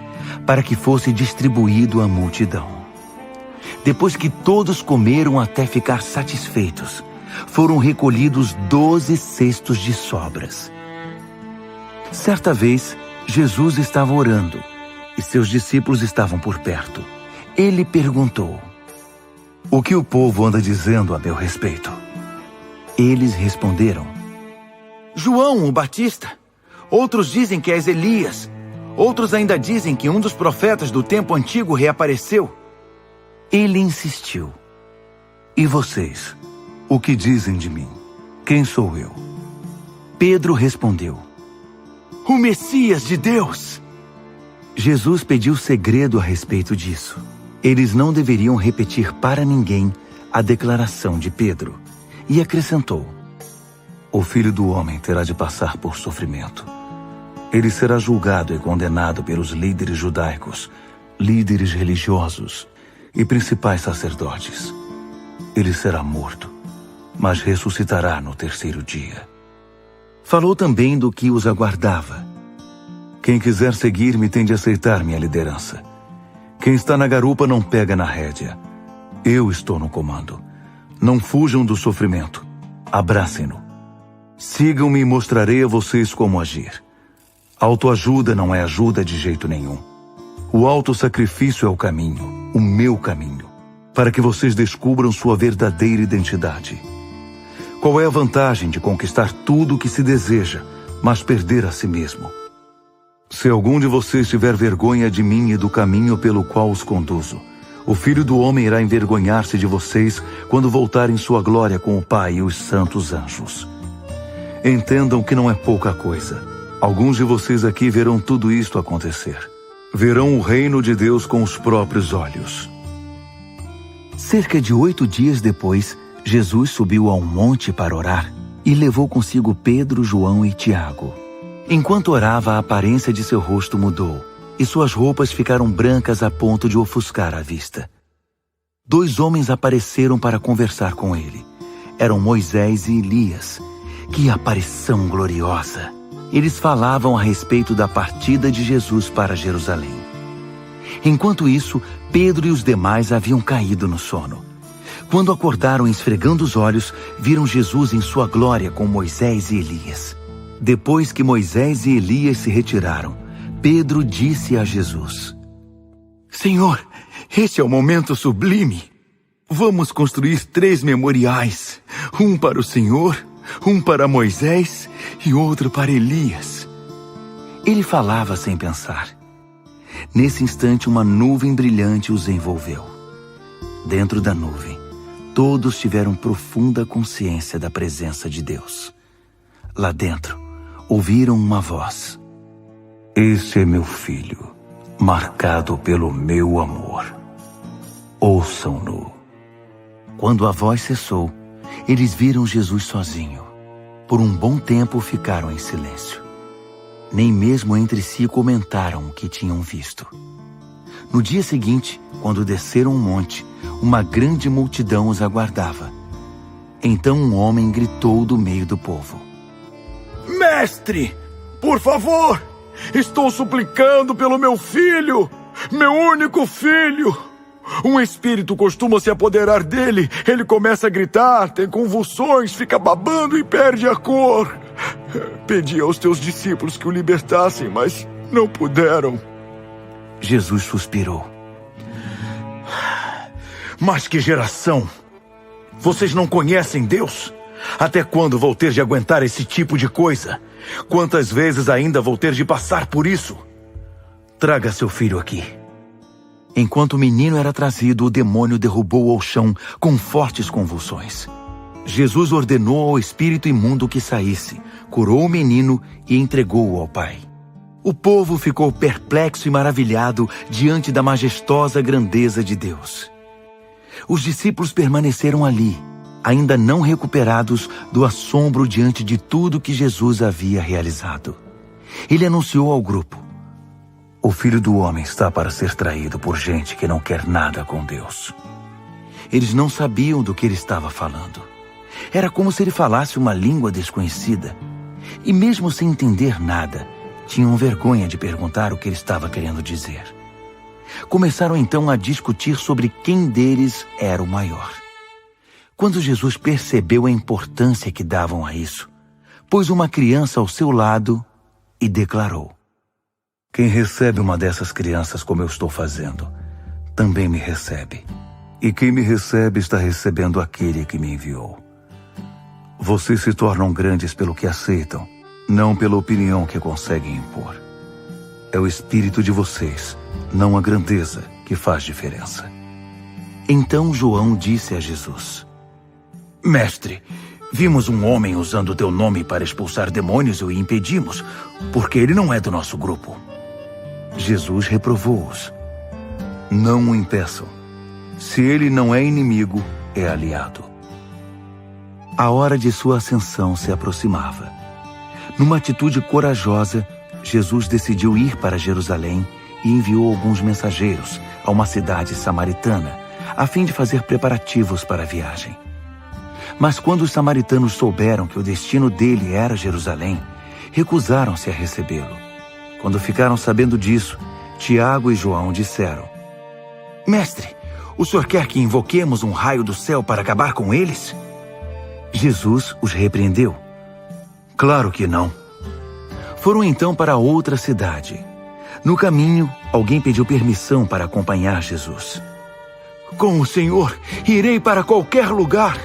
Speaker 1: para que fosse distribuído à multidão. Depois que todos comeram até ficar satisfeitos, foram recolhidos 12 cestos de sobras. Certa vez, Jesus estava orando e seus discípulos estavam por perto. Ele perguntou: O que o povo anda dizendo a meu respeito? Eles responderam: João o Batista. Outros dizem que és Elias. Outros ainda dizem que um dos profetas do tempo antigo reapareceu. Ele insistiu: E vocês? O que dizem de mim? Quem sou eu? Pedro respondeu: O Messias de Deus. Jesus pediu segredo a respeito disso. Eles não deveriam repetir para ninguém a declaração de Pedro. E acrescentou: o Filho do Homem terá de passar por sofrimento. Ele será julgado e condenado pelos líderes judaicos, líderes religiosos e principais sacerdotes. Ele será morto, mas ressuscitará no terceiro dia. Falou também do que os aguardava. Quem quiser seguir-me tem de aceitar minha liderança. Quem está na garupa não pega na rédea. Eu estou no comando. Não fujam do sofrimento. Abracem-no. Sigam-me e mostrarei a vocês como agir. Autoajuda não é ajuda de jeito nenhum. O autossacrifício é o caminho, o meu caminho, para que vocês descubram sua verdadeira identidade. Qual é a vantagem de conquistar tudo o que se deseja, mas perder a si mesmo? Se algum de vocês tiver vergonha de mim e do caminho pelo qual os conduzo, o Filho do Homem irá envergonhar-se de vocês quando voltar em sua glória com o Pai e os santos anjos. Entendam que não é pouca coisa. Alguns de vocês aqui verão tudo isto acontecer. Verão o reino de Deus com os próprios olhos.
Speaker 2: Cerca de 8 dias depois, Jesus subiu a um monte para orar e levou consigo Pedro, João e Tiago. Enquanto orava, a aparência de seu rosto mudou e suas roupas ficaram brancas a ponto de ofuscar a vista. 2 homens apareceram para conversar com ele. Eram Moisés e Elias. Que aparição gloriosa! Eles falavam a respeito da partida de Jesus para Jerusalém. Enquanto isso, Pedro e os demais haviam caído no sono. Quando acordaram esfregando os olhos, viram Jesus em sua glória com Moisés e Elias. Depois que Moisés e Elias se retiraram, Pedro disse a Jesus:
Speaker 1: Senhor, este é o momento sublime. Vamos construir 3 memoriais, um para o Senhor, um para Moisés e outro para Elias.
Speaker 2: Ele falava sem pensar. Nesse instante, uma nuvem brilhante os envolveu. Dentro da nuvem, todos tiveram profunda consciência da presença de Deus. Lá dentro, ouviram uma voz:
Speaker 1: Este é meu filho, marcado pelo meu amor. Ouçam-no.
Speaker 2: Quando a voz cessou, eles viram Jesus sozinho. Por um bom tempo ficaram em silêncio. Nem mesmo entre si comentaram o que tinham visto. No dia seguinte, quando desceram um monte, uma grande multidão os aguardava. Então um homem gritou do meio do povo:
Speaker 4: Mestre, por favor, estou suplicando pelo meu filho, meu único filho. Um espírito costuma se apoderar dele. Ele começa a gritar, tem convulsões, fica babando e perde a cor. Pedi aos teus discípulos que o libertassem, mas não puderam.
Speaker 2: Jesus suspirou.
Speaker 4: Mas que geração! Vocês não conhecem Deus? Até quando vou ter de aguentar esse tipo de coisa? Quantas vezes ainda vou ter de passar por isso? Traga seu filho aqui.
Speaker 2: Enquanto o menino era trazido, o demônio derrubou-o ao chão com fortes convulsões. Jesus ordenou ao espírito imundo que saísse, curou o menino e entregou-o ao Pai. O povo ficou perplexo e maravilhado diante da majestosa grandeza de Deus. Os discípulos permaneceram ali, ainda não recuperados do assombro diante de tudo que Jesus havia realizado. Ele anunciou ao grupo:
Speaker 1: O Filho do Homem está para ser traído por gente que não quer nada com Deus.
Speaker 2: Eles não sabiam do que ele estava falando. Era como se ele falasse uma língua desconhecida. E mesmo sem entender nada, tinham vergonha de perguntar o que ele estava querendo dizer. Começaram então a discutir sobre quem deles era o maior. Quando Jesus percebeu a importância que davam a isso, pôs uma criança ao seu lado e declarou:
Speaker 1: Quem recebe uma dessas crianças como eu estou fazendo, também me recebe. E quem me recebe está recebendo aquele que me enviou. Vocês se tornam grandes pelo que aceitam, não pela opinião que conseguem impor. É o espírito de vocês, não a grandeza, que faz diferença.
Speaker 2: Então João disse a Jesus:
Speaker 3: Mestre, vimos um homem usando o teu nome para expulsar demônios e o impedimos, porque ele não é do nosso grupo.
Speaker 2: Jesus reprovou-os: Não o impeçam. Se ele não é inimigo, é aliado. A hora de sua ascensão se aproximava. Numa atitude corajosa, Jesus decidiu ir para Jerusalém e enviou alguns mensageiros a uma cidade samaritana, a fim de fazer preparativos para a viagem. Mas quando os samaritanos souberam que o destino dele era Jerusalém, recusaram-se a recebê-lo. Quando ficaram sabendo disso, Tiago e João disseram: Mestre, o senhor quer que invoquemos um raio do céu para acabar com eles? Jesus os repreendeu. Claro que não. Foram então para outra cidade. No caminho, alguém pediu permissão para acompanhar Jesus. Com o Senhor, irei para qualquer lugar.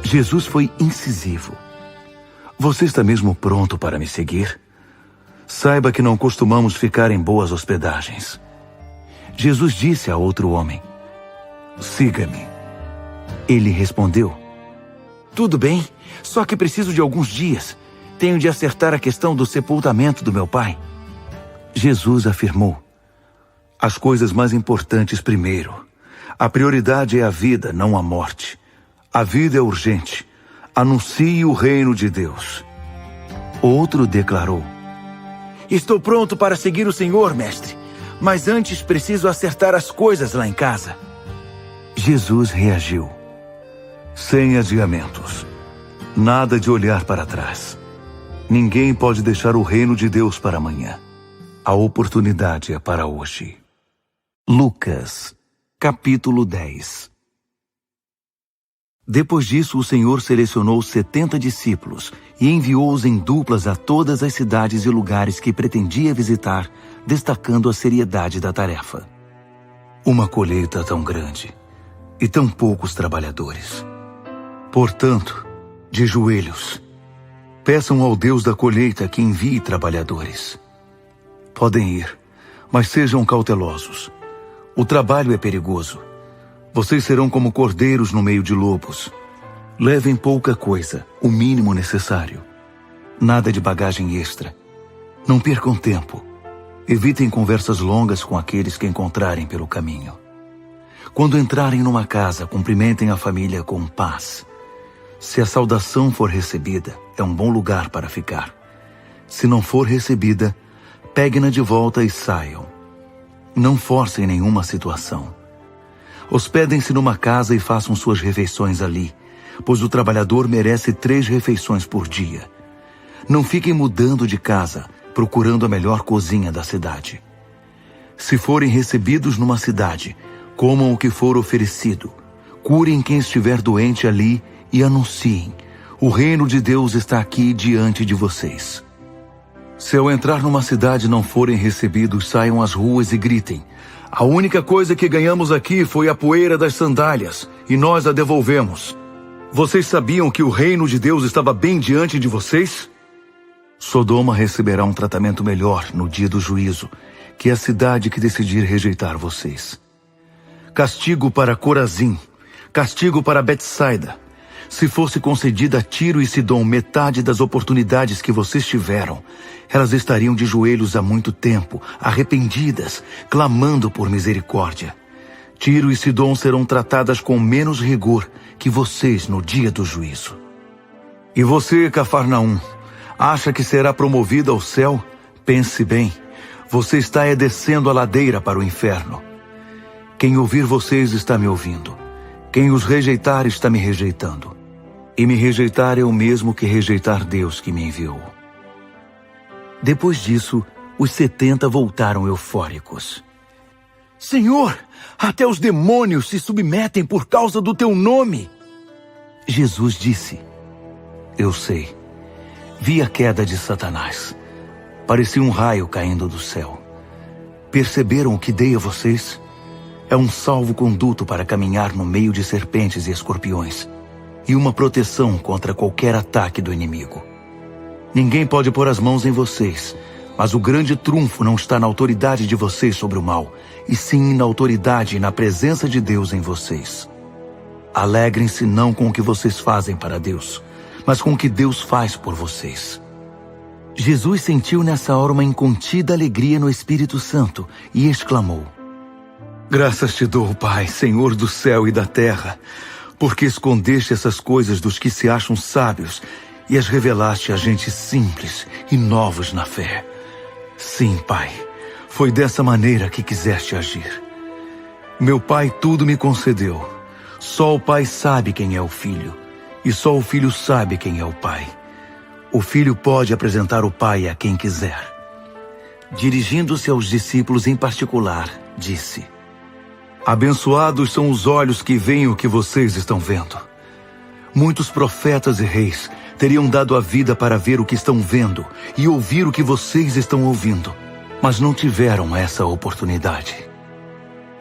Speaker 2: Jesus foi incisivo. Você está mesmo pronto para me seguir? Saiba que não costumamos ficar em boas hospedagens. Jesus disse a outro homem: Siga-me. Ele respondeu: Tudo bem, só que preciso de alguns dias. Tenho de acertar a questão do sepultamento do meu pai. Jesus afirmou: As coisas mais importantes primeiro. A prioridade é a vida, não a morte. A vida é urgente. Anuncie o reino de Deus. Outro declarou: Estou pronto para seguir o Senhor, mestre, mas antes preciso acertar as coisas lá em casa. Jesus reagiu: Sem adiamentos. Nada de olhar para trás. Ninguém pode deixar o reino de Deus para amanhã. A oportunidade é para hoje. Lucas, capítulo 10. Depois disso, o Senhor selecionou 70 discípulos e enviou-os em duplas a todas as cidades e lugares que pretendia visitar, destacando a seriedade da tarefa. Uma colheita tão grande e tão poucos trabalhadores. Portanto, de joelhos, peçam ao Deus da colheita que envie trabalhadores. Podem ir, mas sejam cautelosos. O trabalho é perigoso. Vocês serão como cordeiros no meio de lobos. Levem pouca coisa, o mínimo necessário. Nada de bagagem extra. Não percam tempo. Evitem conversas longas com aqueles que encontrarem pelo caminho. Quando entrarem numa casa, cumprimentem a família com paz. Se a saudação for recebida, é um bom lugar para ficar. Se não for recebida, peguem-na de volta e saiam. Não forcem nenhuma situação. Hospedem-se numa casa e façam suas refeições ali, pois o trabalhador merece 3 refeições por dia. Não fiquem mudando de casa, procurando a melhor cozinha da cidade. Se forem recebidos numa cidade, comam o que for oferecido. Curem quem estiver doente ali e anunciem: o reino de Deus está aqui diante de vocês. Se ao entrar numa cidade não forem recebidos, saiam às ruas e gritem: a única coisa que ganhamos aqui foi a poeira das sandálias, e nós a devolvemos. Vocês sabiam que o reino de Deus estava bem diante de vocês? Sodoma receberá um tratamento melhor no dia do juízo, que a cidade que decidir rejeitar vocês. Castigo para Corazim, castigo para Betsaida. Se fosse concedida a Tiro e Sidom metade das oportunidades que vocês tiveram, elas estariam de joelhos há muito tempo, arrependidas, clamando por misericórdia. Tiro e Sidom serão tratadas com menos rigor que vocês no dia do juízo. E você, Cafarnaum, acha que será promovida ao céu? Pense bem, você está descendo a ladeira para o inferno. Quem ouvir vocês está me ouvindo. Quem os rejeitar está me rejeitando. E me rejeitar é o mesmo que rejeitar Deus que me enviou. Depois disso, os 70 voltaram eufóricos. Senhor, até os demônios se submetem por causa do teu nome. Jesus disse: Eu sei. Vi a queda de Satanás. Parecia um raio caindo do céu. Perceberam o que dei a vocês? É um salvo-conduto para caminhar no meio de serpentes e escorpiões, e uma proteção contra qualquer ataque do inimigo. Ninguém pode pôr as mãos em vocês, mas o grande trunfo não está na autoridade de vocês sobre o mal, e sim na autoridade e na presença de Deus em vocês. Alegrem-se não com o que vocês fazem para Deus, mas com o que Deus faz por vocês. Jesus sentiu nessa hora uma incontida alegria no Espírito Santo e exclamou: Graças te dou, Pai, Senhor do céu e da terra, porque escondeste essas coisas dos que se acham sábios e as revelaste a gente simples e novos na fé. Sim, Pai, foi dessa maneira que quiseste agir. Meu Pai tudo me concedeu. Só o Pai sabe quem é o Filho, e só o Filho sabe quem é o Pai. O Filho pode apresentar o Pai a quem quiser. Dirigindo-se aos discípulos em particular, disse: Abençoados são os olhos que veem o que vocês estão vendo. Muitos profetas e reis teriam dado a vida para ver o que estão vendo e ouvir o que vocês estão ouvindo, mas não tiveram essa oportunidade.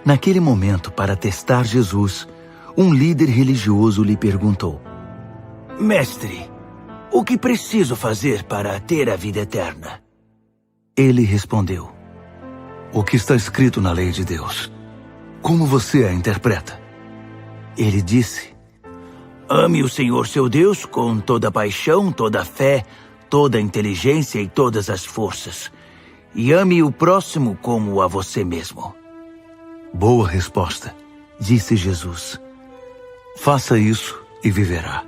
Speaker 2: Naquele momento, para testar Jesus, um líder religioso lhe perguntou:
Speaker 3: Mestre, o que preciso fazer para ter a vida eterna?
Speaker 2: Ele respondeu: O que está escrito na lei de Deus? Como você a interpreta?
Speaker 3: Ele disse: Ame o Senhor seu Deus com toda a paixão, toda a fé, toda a inteligência e todas as forças. E ame o próximo como a você mesmo.
Speaker 2: Boa resposta, disse Jesus. Faça isso e viverá.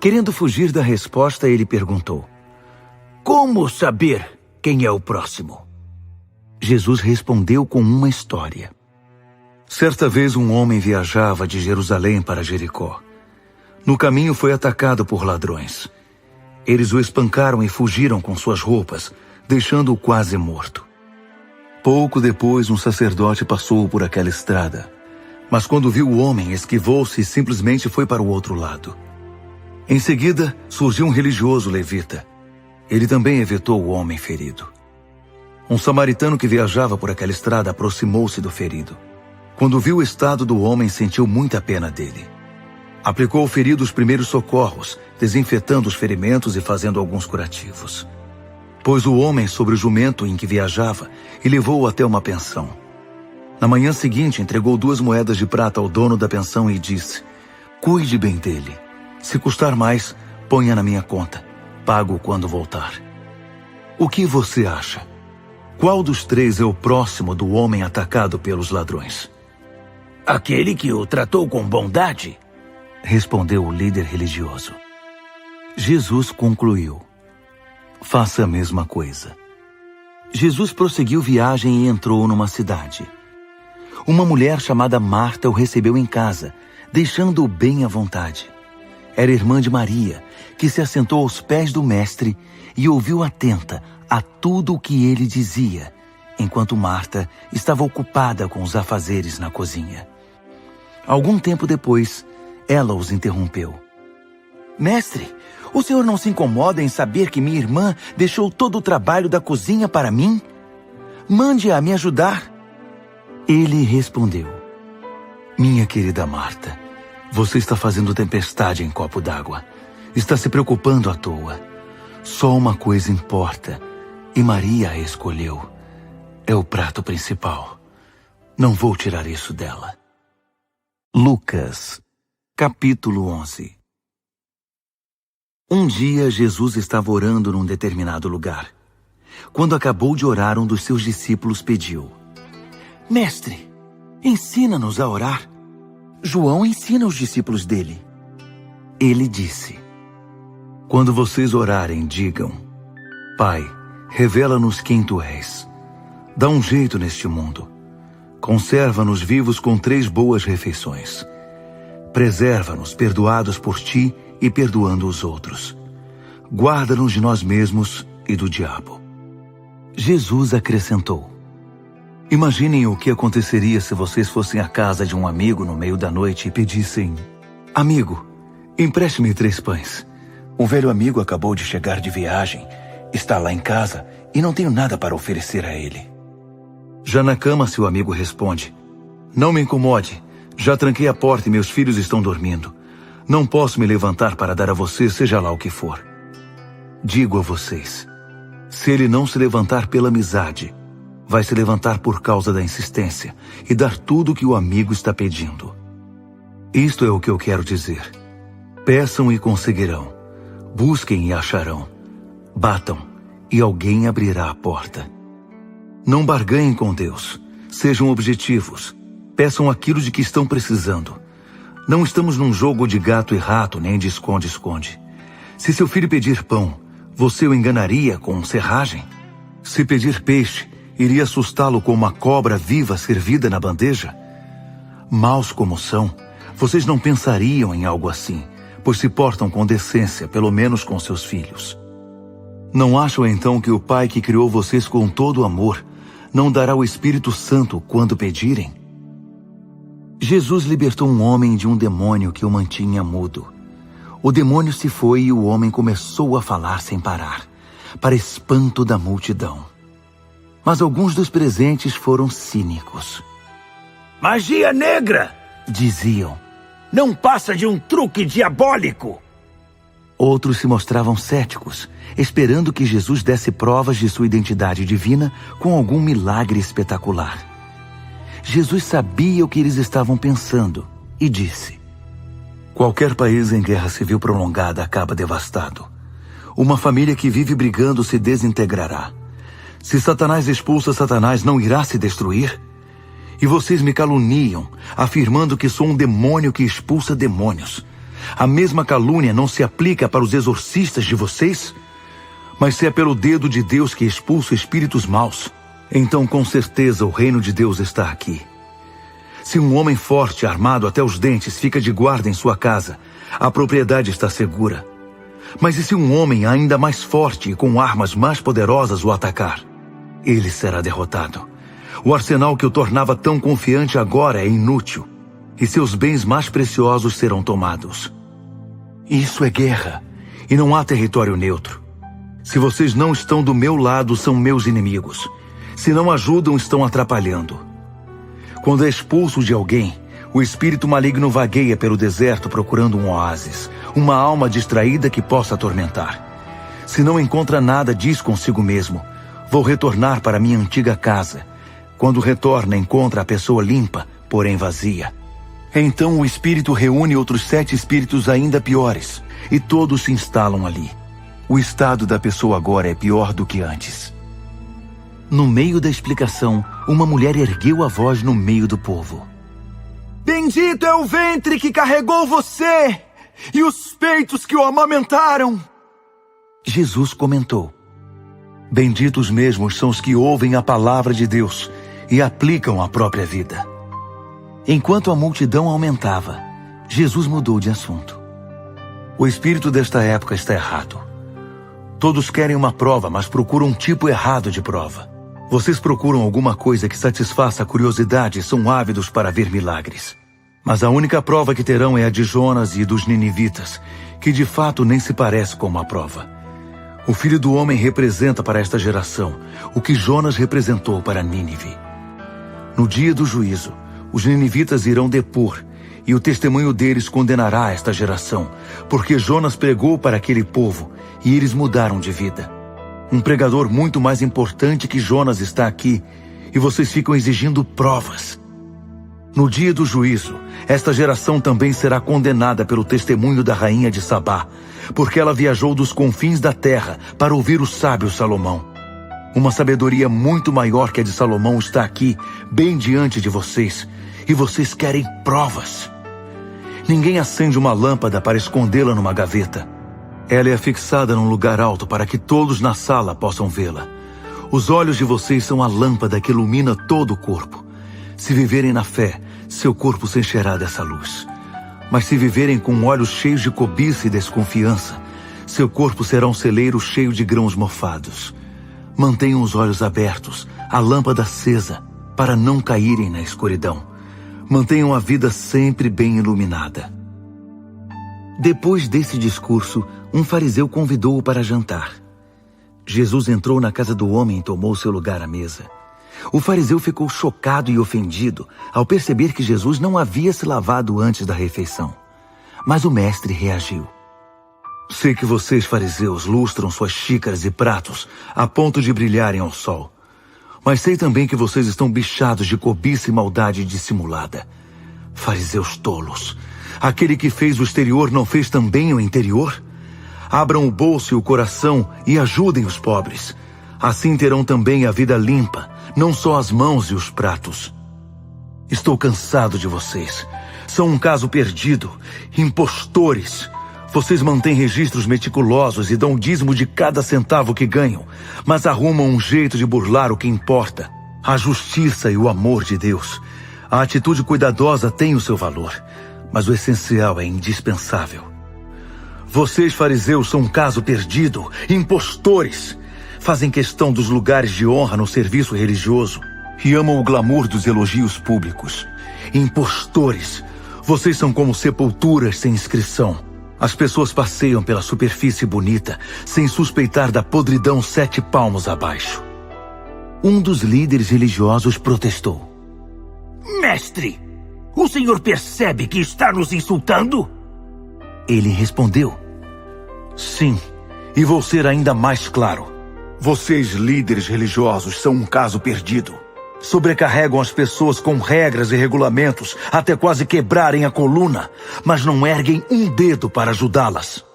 Speaker 2: Querendo fugir da resposta, ele perguntou:
Speaker 3: Como saber quem é o próximo?
Speaker 2: Jesus respondeu com uma história. Certa vez um homem viajava de Jerusalém para Jericó. No caminho foi atacado por ladrões. Eles o espancaram e fugiram com suas roupas, deixando-o quase morto. Pouco depois, um sacerdote passou por aquela estrada, mas quando viu o homem, esquivou-se e simplesmente foi para o outro lado. Em seguida, surgiu um religioso levita. Ele também evitou o homem ferido. Um samaritano que viajava por aquela estrada aproximou-se do ferido. Quando viu o estado do homem, sentiu muita pena dele. Aplicou ao ferido os primeiros socorros, desinfetando os ferimentos e fazendo alguns curativos. Pôs o homem sobre o jumento em que viajava e levou-o até uma pensão. Na manhã seguinte, entregou 2 moedas de prata ao dono da pensão e disse: Cuide bem dele. Se custar mais, ponha na minha conta. Pago quando voltar. O que você acha? Qual dos 3 é o próximo do homem atacado pelos ladrões?
Speaker 3: Aquele que o tratou com bondade,
Speaker 2: respondeu o líder religioso. Jesus concluiu: Faça a mesma coisa. Jesus prosseguiu viagem e entrou numa cidade. Uma mulher chamada Marta o recebeu em casa, deixando-o bem à vontade. Era irmã de Maria, que se assentou aos pés do mestre e ouviu atenta a tudo o que ele dizia, enquanto Marta estava ocupada com os afazeres na cozinha. Algum tempo depois, ela os interrompeu. Mestre, o senhor não se incomoda em saber que minha irmã deixou todo o trabalho da cozinha para mim? Mande-a me ajudar. Ele respondeu: Minha querida Marta, você está fazendo tempestade em copo d'água. Está se preocupando à toa. Só uma coisa importa, e Maria a escolheu. É o prato principal. Não vou tirar isso dela. Lucas, capítulo 11. Um dia, Jesus estava orando num determinado lugar. Quando acabou de orar, um dos seus discípulos pediu: Mestre, ensina-nos a orar. João ensina os discípulos dele. Ele disse: Quando vocês orarem, digam: Pai, revela-nos quem tu és. Dá um jeito neste mundo. Conserva-nos vivos com 3 boas refeições. Preserva-nos perdoados por ti e perdoando os outros. Guarda-nos de nós mesmos e do diabo. Jesus acrescentou: Imaginem o que aconteceria se vocês fossem à casa de um amigo no meio da noite e pedissem: Amigo, empreste-me 3 pães. Um velho amigo acabou de chegar de viagem, está lá em casa e não tenho nada para oferecer a ele. Já na cama, seu amigo responde: Não me incomode, já tranquei a porta e meus filhos estão dormindo. Não posso me levantar para dar a você, seja lá o que for. Digo a vocês, se ele não se levantar pela amizade, vai se levantar por causa da insistência e dar tudo o que o amigo está pedindo. Isto é o que eu quero dizer. Peçam e conseguirão. Busquem e acharão. Batam e alguém abrirá a porta. Não barganhem com Deus. Sejam objetivos.
Speaker 1: Peçam aquilo de que estão precisando. Não estamos num jogo de gato e rato, nem de esconde-esconde. Se seu filho pedir pão, você o enganaria com serragem? Se pedir peixe, iria assustá-lo com uma cobra viva servida na bandeja? Maus como são, vocês não pensariam em algo assim, pois se portam com decência, pelo menos com seus filhos. Não acham então que o Pai que criou vocês com todo amor não dará o Espírito Santo quando pedirem? Jesus libertou um homem de um demônio que o mantinha mudo. O demônio se foi e o homem começou a falar sem parar, para espanto da multidão. Mas alguns dos presentes foram cínicos.
Speaker 3: Magia negra!
Speaker 1: Diziam.
Speaker 3: Não passa de um truque diabólico!
Speaker 1: Outros se mostravam céticos, esperando que Jesus desse provas de sua identidade divina com algum milagre espetacular. Jesus sabia o que eles estavam pensando e disse: qualquer país em guerra civil prolongada acaba devastado. Uma família que vive brigando se desintegrará. Se Satanás expulsa Satanás, não irá se destruir? E vocês me caluniam, afirmando que sou um demônio que expulsa demônios. A mesma calúnia não se aplica para os exorcistas de vocês? Mas se é pelo dedo de Deus que expulso espíritos maus, então com certeza o reino de Deus está aqui. Se um homem forte, armado até os dentes, fica de guarda em sua casa, a propriedade está segura. Mas e se um homem ainda mais forte e com armas mais poderosas o atacar? Ele será derrotado. O arsenal que o tornava tão confiante agora é inútil, e seus bens mais preciosos serão tomados. Isso é guerra, e não há território neutro. Se vocês não estão do meu lado, são meus inimigos. Se não ajudam, estão atrapalhando. Quando é expulso de alguém, o espírito maligno vagueia pelo deserto procurando um oásis, uma alma distraída que possa atormentar. Se não encontra nada, diz consigo mesmo: vou retornar para minha antiga casa. Quando retorna, encontra a pessoa limpa, porém vazia. Então o espírito reúne outros 7 espíritos ainda piores, e todos se instalam ali. O estado da pessoa agora é pior do que antes. No meio da explicação, uma mulher ergueu a voz no meio do povo.
Speaker 4: Bendito é o ventre que carregou você, e os peitos que o amamentaram.
Speaker 1: Jesus comentou: benditos mesmos são os que ouvem a palavra de Deus e aplicam à própria vida. Enquanto a multidão aumentava, Jesus mudou de assunto. O espírito desta época está errado. Todos querem uma prova, mas procuram um tipo errado de prova. Vocês procuram alguma coisa que satisfaça a curiosidade e são ávidos para ver milagres. Mas a única prova que terão é a de Jonas e dos ninivitas, que de fato nem se parece com uma prova. O Filho do Homem representa para esta geração o que Jonas representou para Nínive. No dia do juízo, os ninivitas irão depor, e o testemunho deles condenará esta geração, porque Jonas pregou para aquele povo, e eles mudaram de vida. Um pregador muito mais importante que Jonas está aqui, e vocês ficam exigindo provas. No dia do juízo, esta geração também será condenada pelo testemunho da rainha de Sabá, porque ela viajou dos confins da terra para ouvir o sábio Salomão. Uma sabedoria muito maior que a de Salomão está aqui, bem diante de vocês, e vocês querem provas. Ninguém acende uma lâmpada para escondê-la numa gaveta. Ela é fixada num lugar alto para que todos na sala possam vê-la. Os olhos de vocês são a lâmpada que ilumina todo o corpo. Se viverem na fé, seu corpo se encherá dessa luz. Mas se viverem com olhos cheios de cobiça e desconfiança, seu corpo será um celeiro cheio de grãos mofados. Mantenham os olhos abertos, a lâmpada acesa, para não caírem na escuridão. Mantenham a vida sempre bem iluminada. Depois desse discurso, um fariseu convidou-o para jantar. Jesus entrou na casa do homem e tomou seu lugar à mesa. O fariseu ficou chocado e ofendido ao perceber que Jesus não havia se lavado antes da refeição. Mas o mestre reagiu. Sei que vocês, fariseus, lustram suas xícaras e pratos a ponto de brilharem ao sol. Mas sei também que vocês estão bichados de cobiça e maldade dissimulada. Fariseus tolos! Aquele que fez o exterior não fez também o interior? Abram o bolso e o coração e ajudem os pobres. Assim terão também a vida limpa, não só as mãos e os pratos.
Speaker 2: Estou cansado de vocês. São um caso perdido. Impostores. Vocês mantêm registros meticulosos e dão dízimo de cada centavo que ganham, mas arrumam um jeito de burlar o que importa: a justiça e o amor de Deus. A atitude cuidadosa tem o seu valor, mas o essencial é indispensável. Vocês, fariseus, são um caso perdido. Impostores. Fazem questão dos lugares de honra no serviço religioso e amam o glamour dos elogios públicos. Impostores. Vocês são como sepulturas sem inscrição. As pessoas passeiam pela superfície bonita, sem suspeitar da podridão 7 palmos abaixo. Um dos líderes religiosos protestou.
Speaker 3: Mestre, o senhor percebe que está nos insultando?
Speaker 2: Ele respondeu. Sim, e vou ser ainda mais claro. Vocês, líderes religiosos, são um caso perdido. Sobrecarregam as pessoas com regras e regulamentos até quase quebrarem a coluna, mas não erguem um dedo para ajudá-las.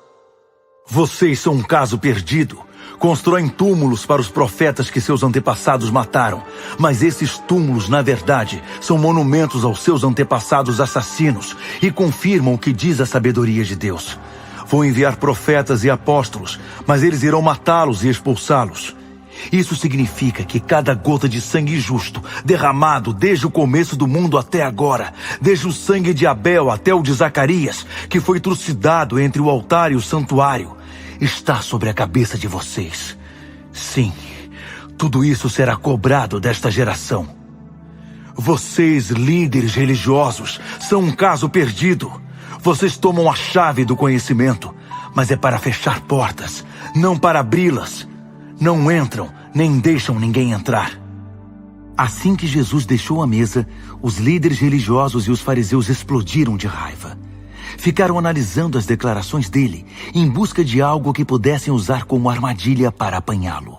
Speaker 2: Vocês são um caso perdido. Constroem túmulos para os profetas que seus antepassados mataram, mas esses túmulos, na verdade, são monumentos aos seus antepassados assassinos e confirmam o que diz a sabedoria de Deus. Vou enviar profetas e apóstolos, mas eles irão matá-los e expulsá-los. Isso significa que cada gota de sangue justo, derramado desde o começo do mundo até agora, desde o sangue de Abel até o de Zacarias, que foi trucidado entre o altar e o santuário, está sobre a cabeça de vocês. Sim, tudo isso será cobrado desta geração. Vocês, líderes religiosos, são um caso perdido. Vocês tomam a chave do conhecimento, mas é para fechar portas, não para abri-las. Não entram, nem deixam ninguém entrar. Assim que Jesus deixou a mesa, os líderes religiosos e os fariseus explodiram de raiva. Ficaram analisando as declarações dele, em busca de algo que pudessem usar como armadilha para apanhá-lo.